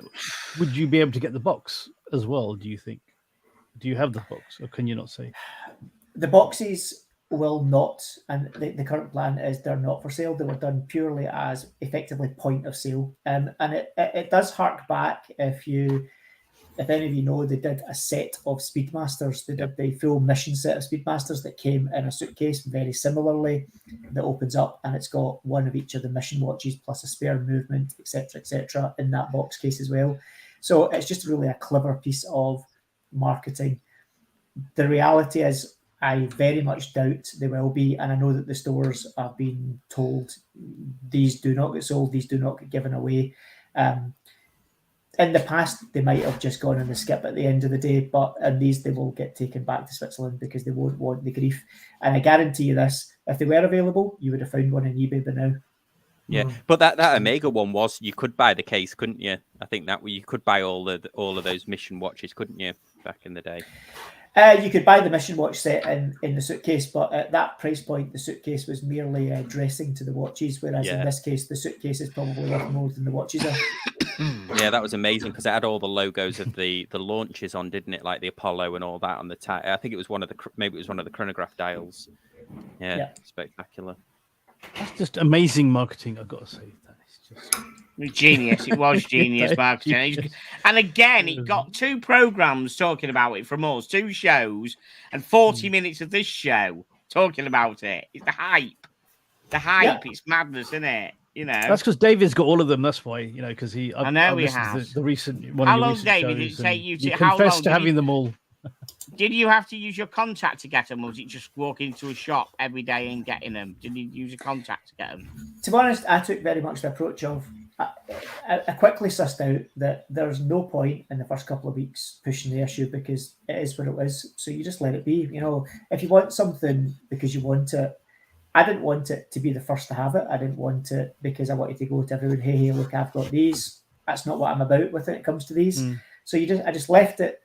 Speaker 2: would you be able to get the box as well? Do you think? Do you have the box, or can you not say?
Speaker 3: The boxes will not, and the current plan is they're not for sale. They were done purely as effectively point of sale, and it does hark back if any of you know, they did a set of Speedmasters. They did the full mission set of Speedmasters that came in a suitcase very similarly, that opens up and it's got one of each of the mission watches plus a spare movement, etc., in that box case as well. So it's just really a clever piece of marketing. The reality is, I very much doubt they will be, and I know that the stores have been told these do not get sold, these do not get given away. In the past, they might have just gone on the skip at the end of the day, but in these, they will get taken back to Switzerland because they won't want the grief. And I guarantee you this, if they were available, you would have found one on eBay by now.
Speaker 6: Yeah, but that Omega one you could buy the case, couldn't you? I think that you could buy all of those mission watches, couldn't you? back in the day.
Speaker 3: You could buy the mission watch set in the suitcase, but at that price point, the suitcase was merely dressing to the watches, whereas in this case, the suitcase is probably worth more than the watches are.
Speaker 6: Yeah, that was amazing because it had all the logos of the launches on, didn't it? Like the Apollo and all that on the tag. I think it was one of the chronograph dials. Yeah, spectacular.
Speaker 2: That's just amazing marketing. I've got to say that is just
Speaker 1: genius. It was genius marketing. And again, it got 2 programs talking about it from us, 2 shows, and 40 minutes of this show talking about it. It's the hype. It's madness, isn't it? You know,
Speaker 2: that's because David's got all of them. That's why, you know, because
Speaker 1: I know he has
Speaker 2: the recent one.
Speaker 1: How
Speaker 2: of your
Speaker 1: long,
Speaker 2: recent
Speaker 1: David, did it
Speaker 2: shows,
Speaker 1: take you to?
Speaker 2: You
Speaker 1: How
Speaker 2: confess
Speaker 1: long
Speaker 2: to having them all.
Speaker 1: Did you have to use your contact to get them, or was it just walk into a shop every day and getting them? Did you use a contact to get them?
Speaker 3: To be honest, I took very much the approach of I quickly sussed out that there's no point in the first couple of weeks pushing the issue because it is what it is. So you just let it be. You know, if you want something because you want it, I didn't want it to be the first to have it. I didn't want it because I wanted to go to everyone, hey, look, I've got these. That's not what I'm about when it comes to these. So I just left it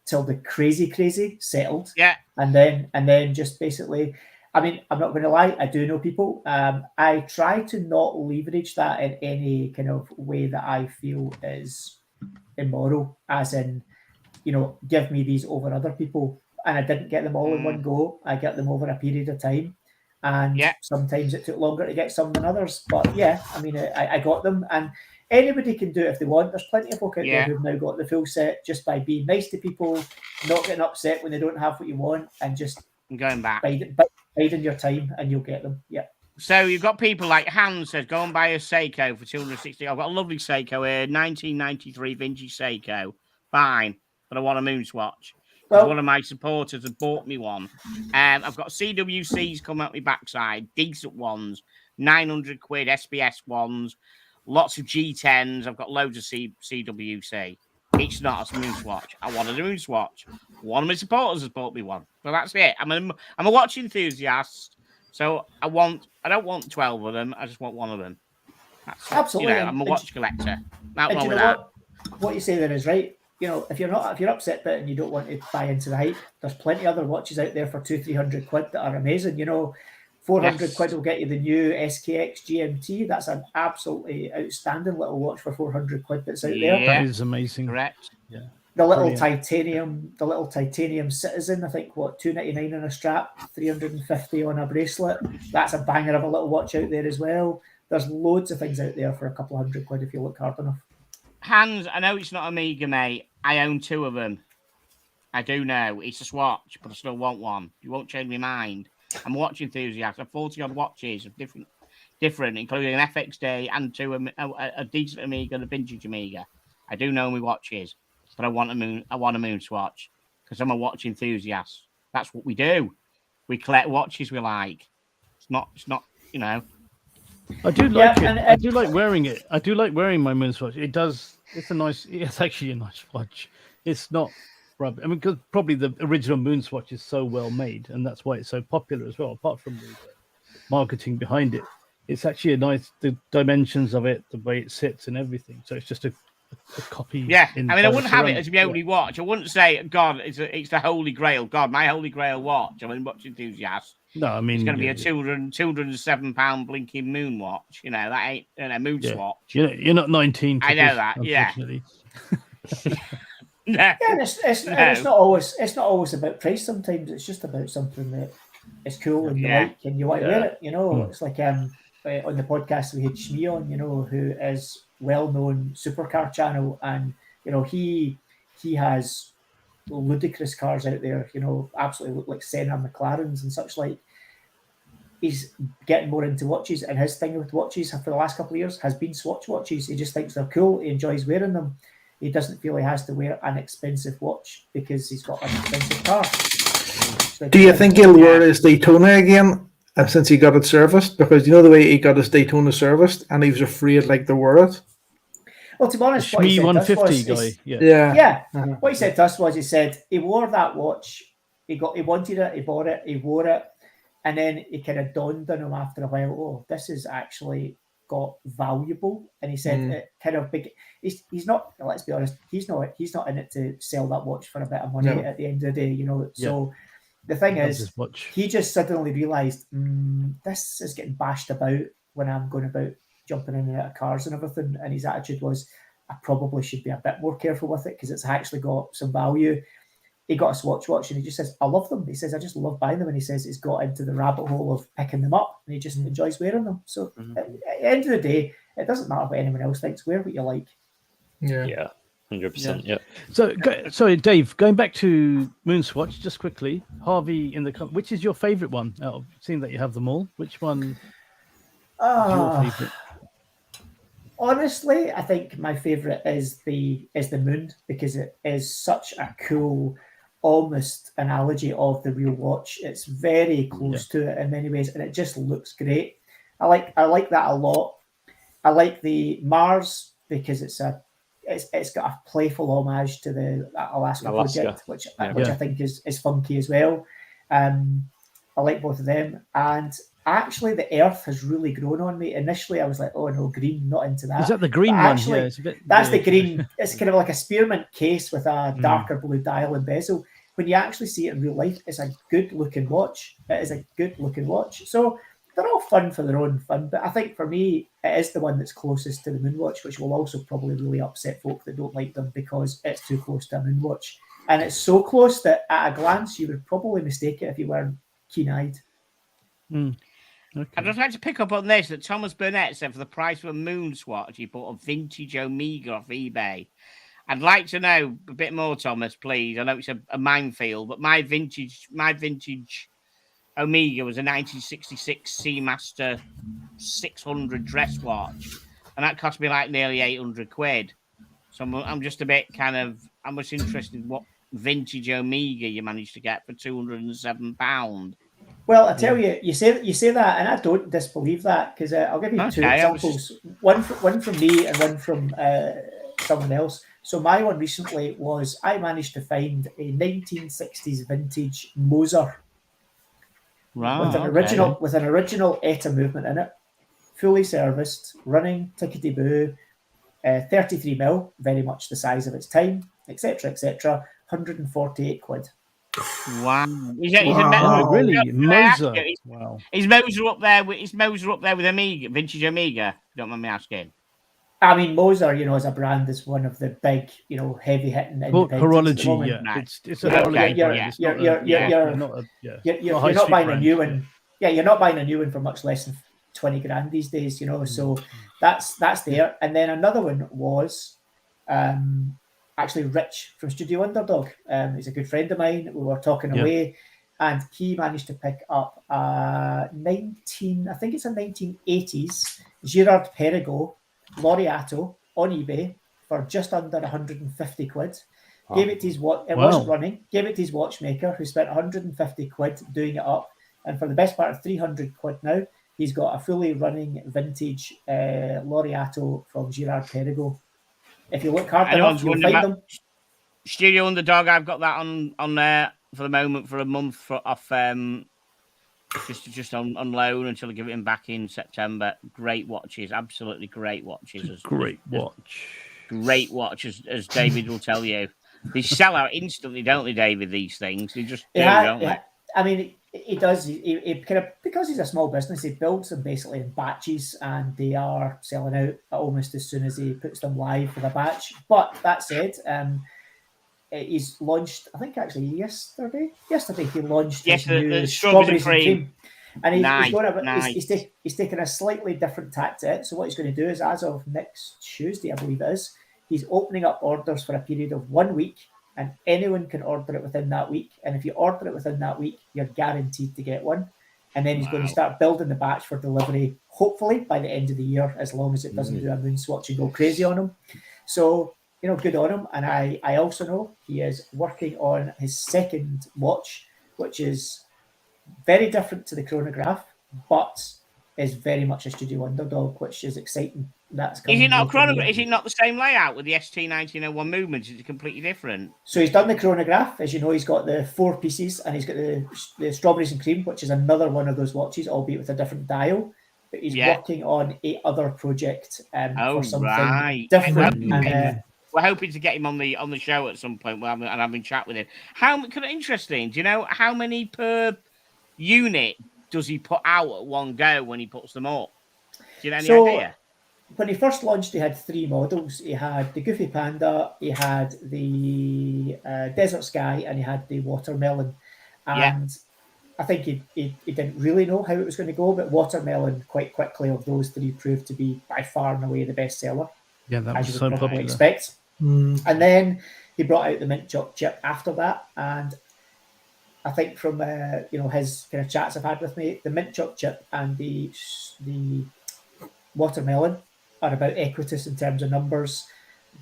Speaker 3: till the crazy settled.
Speaker 1: Yeah.
Speaker 3: And then just basically, I mean, I'm not going to lie, I do know people. I try to not leverage that in any kind of way that I feel is immoral, as in, you know, give me these over other people. And I didn't get them all in one go. I get them over a period of time. And sometimes it took longer to get some than others. But yeah, I mean, I got them. And anybody can do it if they want. There's plenty of folk out there who've now got the full set just by being nice to people, not getting upset when they don't have what you want, and just
Speaker 1: going back.
Speaker 3: Biding your time and you'll get them. Yeah.
Speaker 1: So you've got people like Hans says, go and buy a Seiko for 260. I've got a lovely Seiko here, 1993 vintage Seiko. Fine, but I want a Moonswatch. Well, one of my supporters has bought me one. I've got CWCs coming out my backside, decent ones, 900 quid SBS ones, lots of G10s. I've got loads of CWC. It's not a Moonswatch. I wanted a Moonswatch. One of my supporters has bought me one. So that's it. I'm a watch enthusiast. So I don't want 12 of them. I just want one of them. That's
Speaker 3: absolutely.
Speaker 1: You know, I'm a watch collector. Not wrong with
Speaker 3: that. What you say there is right. You know, if you're upset that and you don't want to buy into the hype, there's plenty other watches out there for 200-300 quid that are amazing. You know, 400 quid will get you the new SKX GMT. That's an absolutely outstanding little watch for 400 quid that's out there.
Speaker 2: That is amazing.
Speaker 1: Correct.
Speaker 2: Yeah.
Speaker 3: The little titanium Citizen, I think, what, $299 on a strap, $350 on a bracelet. That's a banger of a little watch out there as well. There's loads of things out there for a couple of $100 if you look hard enough.
Speaker 1: Hans, I know it's not Amiga, mate. I own 2 of them. I do know. It's a Swatch, but I still want one. You won't change my mind. I'm a watch enthusiast. I have 40-odd watches of different, including an FX Day and a decent Amiga and a vintage Amiga. I do know my watches, but I want a Moonswatch because I'm a watch enthusiast. That's what we do. We collect watches we like. It's not, you know.
Speaker 2: I do like it. I do like wearing it. I do like wearing my Moonswatch. It's actually a nice watch. It's not rubbish. I mean, because probably the original Moonswatch is so well made, and that's why it's so popular as well. Apart from the marketing behind it, it's actually the dimensions of it, the way it sits, and everything. So it's just a copy.
Speaker 1: Yeah, I mean, I wouldn't have it as my only watch. I wouldn't say, God, it's the Holy Grail. God, my Holy Grail watch. I'm a watch enthusiast.
Speaker 2: No, I mean,
Speaker 1: it's going to be a £207 blinking moon watch. You know, that ain't a Moonswatch.
Speaker 2: You're not 19.
Speaker 1: I know that. Yeah. No.
Speaker 3: Yeah, and it's not always about price. Sometimes it's just about something that is cool and you like and you want to wear it. You know, it's like on the podcast we had Shmeeon, you know, who is well-known supercar channel, and you know he has ludicrous cars out there. You know, absolutely look like Senna McLarens and such like. He's getting more into watches, and his thing with watches for the last couple of years has been Swatch watches. He just thinks they're cool. He enjoys wearing them. He doesn't feel he has to wear an expensive watch because he's got an expensive car. So
Speaker 5: do you think he'll wear his Daytona again since he got it serviced? Because you know the way he got his Daytona serviced, and he was afraid like to wear it.
Speaker 3: Well, to be honest, what he said
Speaker 2: 150
Speaker 3: guy.
Speaker 2: Yeah.
Speaker 3: What he said to us was, he said he wore that watch. He wanted it. He bought it. He wore it. And then it kind of dawned on him after a while, oh, this is actually got valuable, and he said it kind of big. He's not. Let's be honest. He's not in it to sell that watch for a bit of money at the end of the day. You know.
Speaker 2: Yeah.
Speaker 3: So the thing
Speaker 2: Loves
Speaker 3: is,
Speaker 2: his watch.
Speaker 3: he just suddenly realised this is getting bashed about when I'm going about jumping in and out of cars and everything. And his attitude was, I probably should be a bit more careful with it because it's actually got some value. He got a Swatch watch and he just says, I love them. He says, I just love buying them. And he says he's got into the rabbit hole of picking them up and he just enjoys wearing them. So at the end of the day, it doesn't matter what anyone else thinks. Wear what you like.
Speaker 4: Yeah. 100%. Yeah.
Speaker 2: So, sorry, Dave, going back to Moonswatch, just quickly, Harvey which is your favorite one? Seeing that you have them all, which one is your favorite?
Speaker 3: Honestly, I think my favorite is the Moon because it is such a cool, almost analogy of the real watch. It's very close to it in many ways, and it just looks great. I like that a lot. I like the Mars because it's got a playful homage to the Alaska project, which I think is funky as well. I like both of them, and actually the Earth has really grown on me. Initially, I was like, "Oh no, green, not into that."
Speaker 2: Is that the green one?
Speaker 3: Actually,
Speaker 2: yeah, it's a bit
Speaker 3: that's the green. It's kind of like a spearmint case with a darker blue dial and bezel. When you actually see it in real life, it's a good-looking watch. It is a good-looking watch. So they're all fun for their own fun, but I think for me, it is the one that's closest to the Moonwatch, which will also probably really upset folk that don't like them because it's too close to a Moonwatch. And it's so close that at a glance, you would probably mistake it if you weren't keen-eyed.
Speaker 1: Okay. I'd just like to pick up on this, that Thomas Burnett said for the price of a Moonswatch, he bought a vintage Omega off eBay. I'd like to know a bit more, Thomas, please. I know it's a minefield, but my vintage Omega was a 1966 Seamaster 600 dress watch, and that cost me like nearly 800 quid. So I'm just a bit I'm just interested in what vintage Omega you managed to get for £207.
Speaker 3: Well, I tell you, you say that, and I don't disbelieve that because I'll give you two examples. One from me and one from someone else. So my one recently was I managed to find a 1960s vintage Moser. With an original ETA movement in it, fully serviced, running, tickety-boo, 33 mil, very much the size of its time, etc., 148 quid.
Speaker 1: Wow!
Speaker 2: Really, Moser?
Speaker 1: Wow! Is Moser up there with Omega, vintage Omega? Don't mind me asking.
Speaker 3: I mean, Moser, as a brand, is one of the big, heavy hitting independents.
Speaker 2: Horology,
Speaker 3: You're not buying a new one. Yeah, you're not buying a new one for much less than 20 grand these days. So that's there. And then another one was actually Rich from Studio Underdog. He's a good friend of mine. We were talking away, and he managed to pick up a 1980s Girard Perregaux Laureato on eBay for just under 150 quid. Wow. Gave it to his wasn't running. Gave it to his watchmaker, who spent 150 quid doing it up, and for the best part of 300 quid now, he's got a fully running vintage Laureato from Girard Perregaux. If you look hard enough, you'll find them.
Speaker 1: Studio Underdog, I've got that on there for the moment for a month off. Just on loan until I give it back in September. Great watches, absolutely great watches.
Speaker 2: Great
Speaker 1: watch, as David will tell you. They sell out instantly, don't they, David? These things, they just do, don't they?
Speaker 3: I mean, he does. He kind of, because he's a small business, he builds them basically in batches, and they are selling out almost as soon as he puts them live for the batch. But that said, he's launched, I think actually yesterday he launched his new strawberries and cream. And he's taken a slightly different tack to it. So what he's going to do is, as of next Tuesday, I believe it is, he's opening up orders for a period of 1 week, and anyone can order it within that week. And if you order it within that week, you're guaranteed to get one. And then he's going to start building the batch for delivery, hopefully by the end of the year, as long as it doesn't do a Moonswatch and go crazy on him. So, good on him. And I also know he is working on his second watch, which is very different to the chronograph, but is very much a Studio Underdog, which is exciting.
Speaker 1: Is it not a chronograph? Is it not the same layout with the ST1901 movements? Is it completely different?
Speaker 3: So he's done the chronograph. As you know, he's got the 4 pieces, and he's got the strawberries and cream, which is another one of those watches, albeit with a different dial. but he's working on a other project for something
Speaker 1: different.
Speaker 3: And
Speaker 1: we're hoping to get him on the show at some point. And I've been chat with him. Interesting. Do you know how many per unit does he put out at one go when he puts them up? Do you know any idea?
Speaker 3: When he first launched, he had 3 models. He had the Goofy Panda, he had the Desert Sky, and he had the Watermelon. And I think he didn't really know how it was going to go, but Watermelon quite quickly of those 3 proved to be by far and away the best seller.
Speaker 2: Yeah, that
Speaker 3: as
Speaker 2: was
Speaker 3: you
Speaker 2: so
Speaker 3: would probably
Speaker 2: popular.
Speaker 3: expect. And then he brought out the Mint Choc chip after that, and I think from his kind of chats I've had with me, the Mint Choc chip and the Watermelon are about equitous in terms of numbers.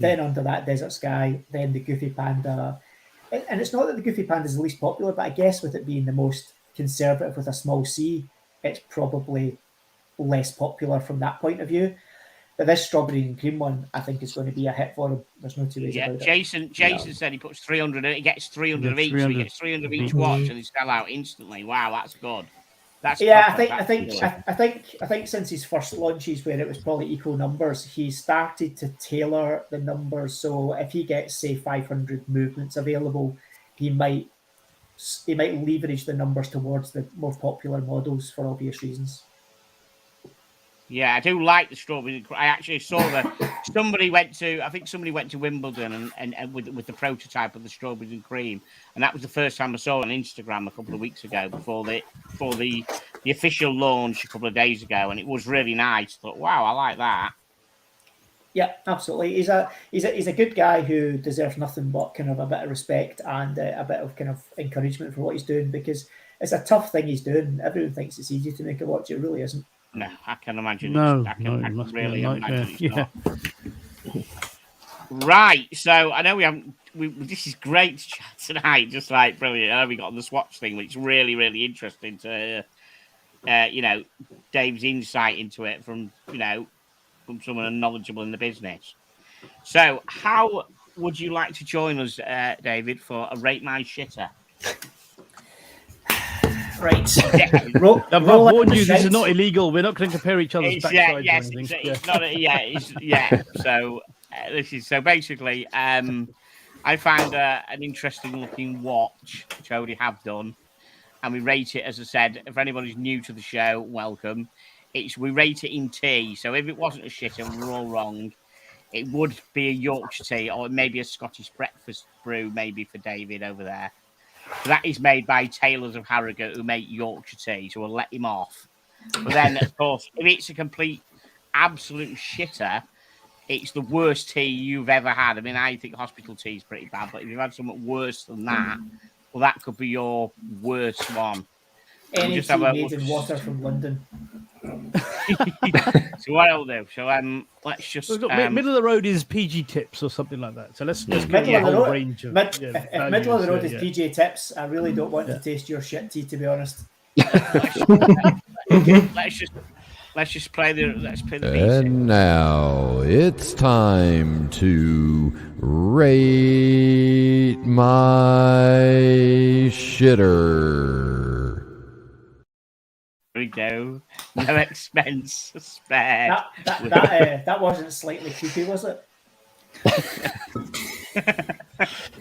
Speaker 3: Then under that, Desert Sky, then the Goofy Panda. And it's not that the Goofy Panda is the least popular, but I guess with it being the most conservative with a small c, it's probably less popular from that point of view. But this strawberry and cream one, I think, is going to be a hit for him. There's no 2 ways about it.
Speaker 1: Jason said he puts 300 in. He gets 300 of each. So he gets 300 of each watch, and they sell out instantly. Wow, that's good.
Speaker 3: I think since his first launches, where it was probably equal numbers, he started to tailor the numbers. So if he gets, say, 500 movements available, he might leverage the numbers towards the more popular models for obvious reasons.
Speaker 1: Yeah, I do like the strawberry. I actually saw that somebody went to Wimbledon and with the prototype of the strawberries and cream, and that was the first time I saw it on Instagram a couple of weeks ago before the official launch a couple of days ago, and it was really nice. I thought, wow, I like that.
Speaker 3: Yeah, absolutely. He's a good guy who deserves nothing but kind of a bit of respect and a bit of kind of encouragement for what he's doing, because it's a tough thing he's doing. Everyone thinks it's easy to make a watch. It really isn't.
Speaker 1: No, I can imagine.
Speaker 2: I can really imagine it's not.
Speaker 1: Right, so I know we haven't. This is great to chat tonight. Just like brilliant. I know we got on the Swatch thing, which is really, really interesting to Dave's insight into it from someone knowledgeable in the business. So, how would you like to join us, David, for a Rate My Shitter?
Speaker 3: Right.
Speaker 2: I've warned you, this is not illegal. We're not going to compare each other's backsides or anything.
Speaker 1: It's not. So this is basically. I found an interesting looking watch, which I already have done, and we rate it, as I said. If anybody's new to the show, welcome. We rate it in tea. So if it wasn't a shitter and we're all wrong, it would be a Yorkshire tea or maybe a Scottish breakfast brew, maybe for David over there. So that is made by Taylors of Harrogate, who make Yorkshire tea, so we'll let him off. But then, of course, if it's a complete, absolute shitter, it's the worst tea you've ever had. I mean, I think hospital tea is pretty bad, but if you've had something worse than that, well, that could be your worst one.
Speaker 3: Any tea made in water from London.
Speaker 1: So what I'll do, let's just...
Speaker 2: middle of the road is PG Tips or something like that. So let's just
Speaker 3: middle
Speaker 2: get
Speaker 3: of the road,
Speaker 2: range of...
Speaker 3: if middle of the road is PG Tips, I really don't want to taste your shit tea, to be honest.
Speaker 1: Let's just play the basic.
Speaker 7: And now it's time to rate my shitter.
Speaker 1: There we go. No expense spared.
Speaker 3: That wasn't slightly creepy, was it?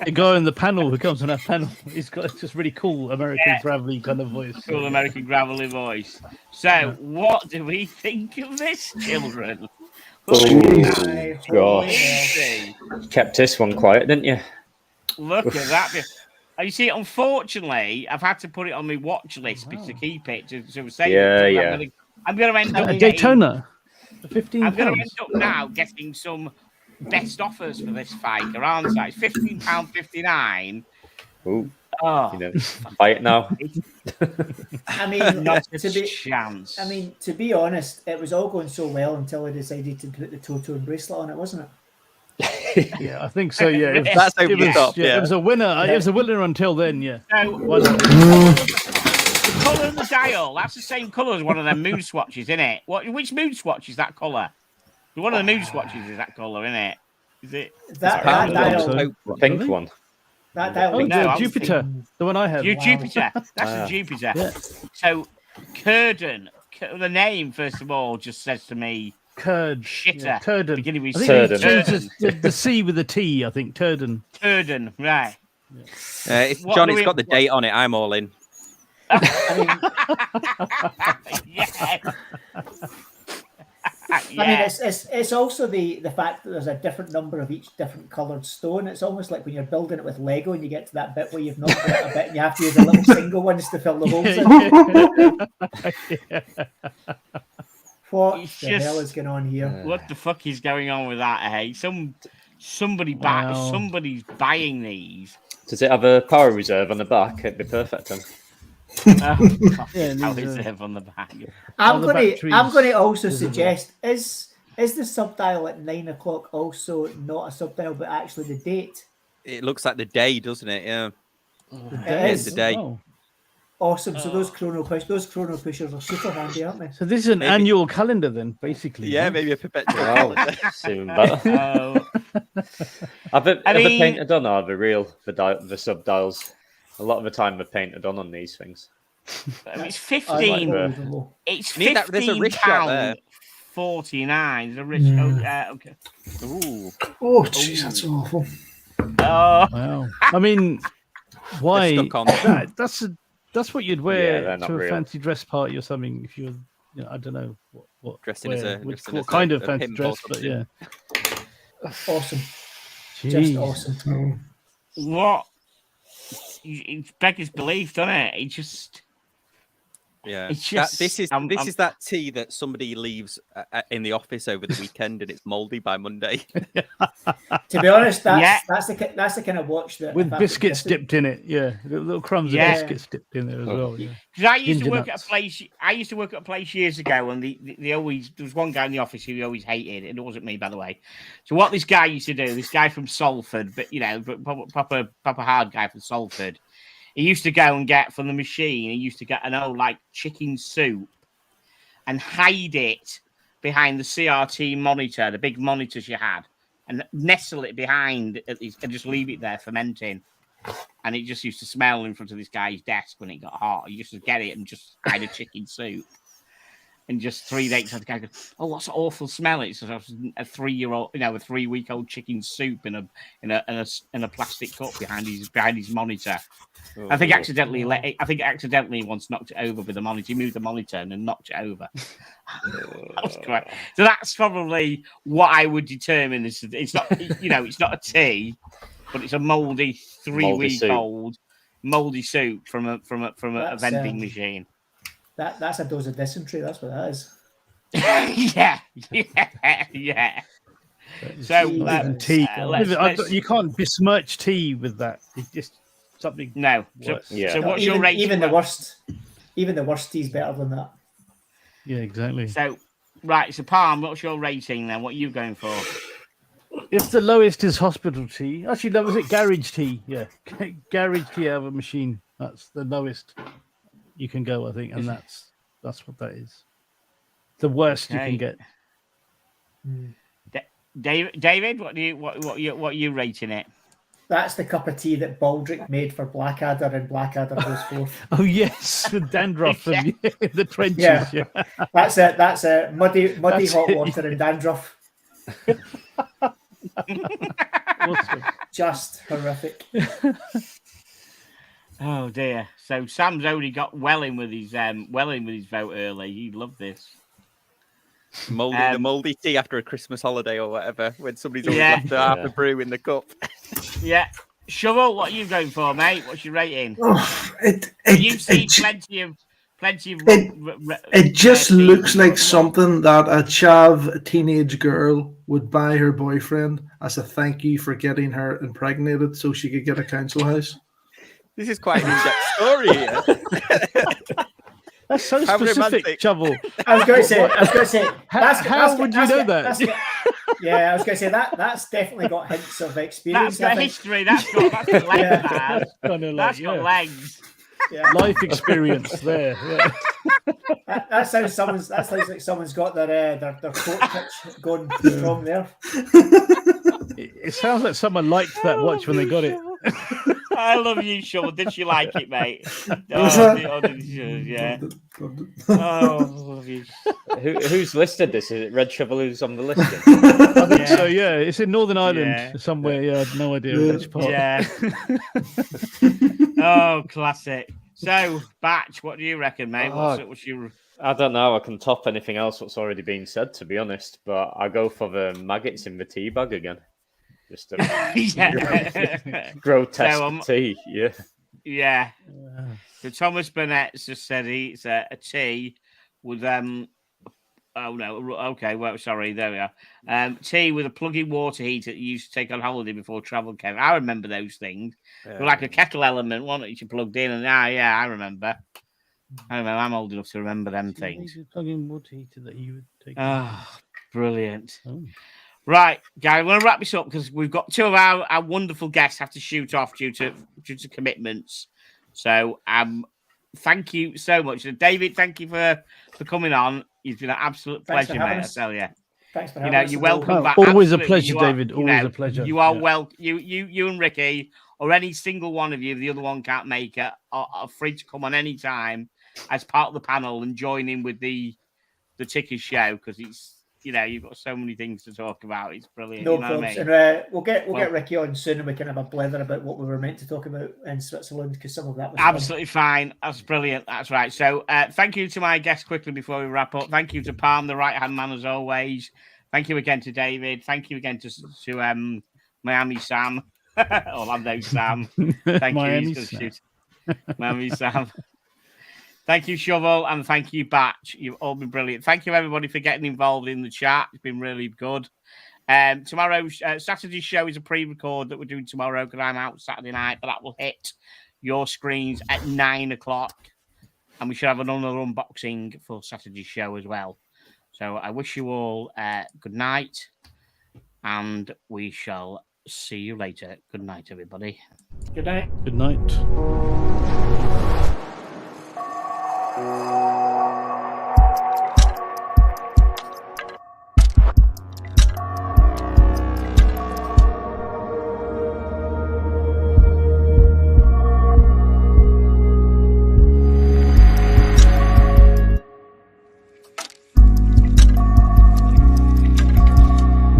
Speaker 2: The guy on the panel who comes on our panel, he's got just really cool American gravelly kind of voice.
Speaker 1: Cool American gravelly voice. So, what do we think of this, children?
Speaker 4: Oh, gosh. Kept this one quiet, didn't you?
Speaker 1: Look at that. You see, unfortunately, I've had to put it on my watch list to keep it. To say I'm going to end up
Speaker 2: Daytona. £15.
Speaker 1: I'm going to end up now getting some best offers for this fighter, aren't I? It's £15.59.
Speaker 4: Ooh. Oh, buy it now.
Speaker 3: I mean,
Speaker 1: not a chance.
Speaker 3: I mean, to be honest, it was all going so well until I decided to put the Toto and bracelet on it, wasn't it?
Speaker 2: Yeah, I think so. Yeah,
Speaker 6: it
Speaker 2: was a winner. It was a winner until then. Yeah.
Speaker 1: So, the colour of the dial, that's the same colour as one of them moon swatches, isn't it? Which moon swatch is that colour? One of the moon swatches is that colour, isn't it? Is it
Speaker 3: that dial?
Speaker 4: Pink one.
Speaker 3: That dial.
Speaker 2: The Jupiter, the one I have.
Speaker 1: Jupiter. That's the Jupiter. Yeah. So, Curden the name, first of all, just says to me
Speaker 2: Curd.
Speaker 1: shitter.
Speaker 2: Yeah, Turden.
Speaker 1: Beginning with
Speaker 2: I think
Speaker 1: C.
Speaker 2: they changed the C with the T, I think. Turden.
Speaker 1: Turden, right.
Speaker 6: Johnny's got the date on it. I'm all in.
Speaker 1: Yeah.
Speaker 3: I mean, it's also the fact that there's a different number of each different coloured stone. It's almost like when you're building it with Lego and you get to that bit where you've not got a bit and you have to use a little single ones to fill the holes in. What the hell is going on here?
Speaker 1: What the fuck is going on with that? Hey, somebody's buying these.
Speaker 4: Does it have a power reserve on the back? It'd be perfect then.
Speaker 1: Power reserve on the back.
Speaker 3: I'm going to also suggest is the subdial at 9 o'clock also not a subdial but actually the date?
Speaker 6: It looks like the day, doesn't it? Yeah.
Speaker 3: It's
Speaker 6: the day.
Speaker 3: Oh. Awesome. So those chrono pushers are super handy, aren't they?
Speaker 2: So this is an annual calendar then, basically.
Speaker 6: Yeah, maybe a perpetual calendar.
Speaker 4: Even better. Have they painted on or are they real, the subdials? A lot of the time they're painted on these things.
Speaker 1: It's 15. It's £15. 49. There's a rich. Okay. Ooh.
Speaker 5: Oh, jeez, that's awful.
Speaker 1: Oh.
Speaker 2: Wow. I mean, why? That's what you'd wear to a fancy dress party or something. If you're, I don't know what
Speaker 6: dressing as
Speaker 2: what kind of fancy dress, but yeah.
Speaker 3: Awesome.
Speaker 2: Jeez.
Speaker 3: Just awesome.
Speaker 1: What? It's beggars belief, doesn't it? It just.
Speaker 6: Yeah,
Speaker 1: it's just,
Speaker 6: this is that tea that somebody leaves in the office over the weekend and it's moldy by Monday.
Speaker 3: To be honest, that's the kind of watch that
Speaker 2: with biscuits dipped in it. Yeah, little crumbs of biscuits dipped in there as well. Yeah.
Speaker 1: Because I used to work at a place years ago, and they always there was one guy in the office who we always hated. It wasn't me, by the way. So what this guy used to do, this guy from Salford, but proper hard guy from Salford. He used to go and get from the machine. He used to get an old chicken soup and hide it behind the CRT monitor, the big monitors you had, and nestle it behind and just leave it there fermenting. And it just used to smell in front of this guy's desk when it got hot. You just get it and just hide a chicken soup. And just 3 days, the guy goes, "Oh, what's that awful smell?" It's a 3-year-old, a 3-week-old chicken soup in a plastic cup behind his monitor. Oh, I think accidentally once knocked it over with the monitor. He moved the monitor and then knocked it over. That was great. So that's probably what I would determine. It's not it's not a tea, but it's a moldy 3-week-old moldy soup from a vending machine.
Speaker 3: That's a dose of dysentery. That's what that is.
Speaker 1: yeah. So
Speaker 2: tea. You can't besmirch tea with that. It's just something.
Speaker 1: No. So what's your rating?
Speaker 3: Even the worst tea is better than that.
Speaker 2: Yeah, exactly.
Speaker 1: So Palm, what's your rating then? What are you going for?
Speaker 2: If the lowest is hospital tea, actually, that was it. Garage tea, yeah, garage tea out of a machine. That's the lowest you can go, I think, and that's what that is. The worst you can get.
Speaker 1: David, what are you rating it?
Speaker 3: That's the cup of tea that Baldric made for Blackadder, and Blackadder goes forth.
Speaker 2: Oh yes, with dandruff and the trenches.
Speaker 3: Yeah. That's it. That's a muddy hot water and dandruff.
Speaker 2: Awesome.
Speaker 3: Just horrific.
Speaker 1: Oh dear. So Sam's already got well in with his vote early. He loved this.
Speaker 6: The moldy tea after a Christmas holiday or whatever, when somebody's always left half a brew in the cup.
Speaker 1: Yeah. Shovel, what are you going for, mate? What's your rating?
Speaker 5: You've
Speaker 1: seen plenty of.
Speaker 5: It just looks like something that a chav teenage girl would buy her boyfriend as a thank you for getting her impregnated so she could get a council house.
Speaker 6: This is quite an in-depth story here.
Speaker 2: That's so specific, Shovel.
Speaker 3: I was going to say.
Speaker 2: How would you know that?
Speaker 3: I was going to say that's definitely got hints of experience.
Speaker 1: That's the history. That's got legs. That's got legs.
Speaker 3: Yeah.
Speaker 2: Life experience there. Yeah.
Speaker 3: That sounds like someone's got their court pitch going strong there.
Speaker 2: It sounds like someone liked that watch when they got it.
Speaker 1: I love you, Sean. Did she like it, mate? Did she? Yeah. Oh, love you.
Speaker 4: Who's listed this? Is it Red Shovel who's on the listing?
Speaker 2: I think so. Yeah, it's in Northern Ireland somewhere. Yeah, I have no idea which part.
Speaker 1: Yeah. Oh, classic. So, Batch, what do you reckon, mate? What's your...
Speaker 4: I don't know. I can top anything else what's already been said, to be honest. But I go for the maggots in the tea bag again. Just a grotesque tea.
Speaker 1: Yeah. So Thomas Burnett just said he eats a tea with Oh no! Okay, well, sorry. There we are. Tea with a plug-in water heater that you used to take on holiday before travel came. I remember those things. They were like a kettle element, wasn't it? You plugged in, and yeah, I remember. I'm old enough to remember them things.
Speaker 2: Plug-in water heater that you would take.
Speaker 1: Oh, brilliant!
Speaker 2: Oh.
Speaker 1: Right, guys, I'm going to wrap this up because we've got two of our wonderful guests have to shoot off due to commitments. So, thank you so much, and David. Thank you for coming on. It's been an absolute pleasure, mate. I tell you.
Speaker 3: Thanks for having us.
Speaker 1: You're welcome back.
Speaker 2: Always
Speaker 1: Absolutely.
Speaker 2: a pleasure, David. Always a pleasure.
Speaker 1: You are you and Ricky, or any single one of you, the other one can't make it, are free to come on any time as part of the panel and join in with the ticket show because it's you've got so many things to talk about. It's brilliant.
Speaker 3: No
Speaker 1: you know
Speaker 3: problems.
Speaker 1: what I mean?
Speaker 3: And we'll get Ricky on soon, and we can have a blather about what we were meant to talk about in Switzerland because some of that was
Speaker 1: absolutely fine. That's brilliant. That's right. So thank you to my guests quickly before we wrap up. Thank you to Palm, the right hand man as always. Thank you again to David. Thank you again to Miami Sam. Orlando Sam. Thank you. Miami Sam. Thank you, Shovel, and thank you, Batch. You've all been brilliant. Thank you, everybody, for getting involved in the chat. It's been really good. Saturday's show is a pre-record that we're doing tomorrow because I'm out Saturday night, but that will hit your screens at 9 o'clock. And we should have another unboxing for Saturday's show as well. So I wish you all good night, and we shall see you later. Good night, everybody.
Speaker 3: Good night.
Speaker 2: Good night.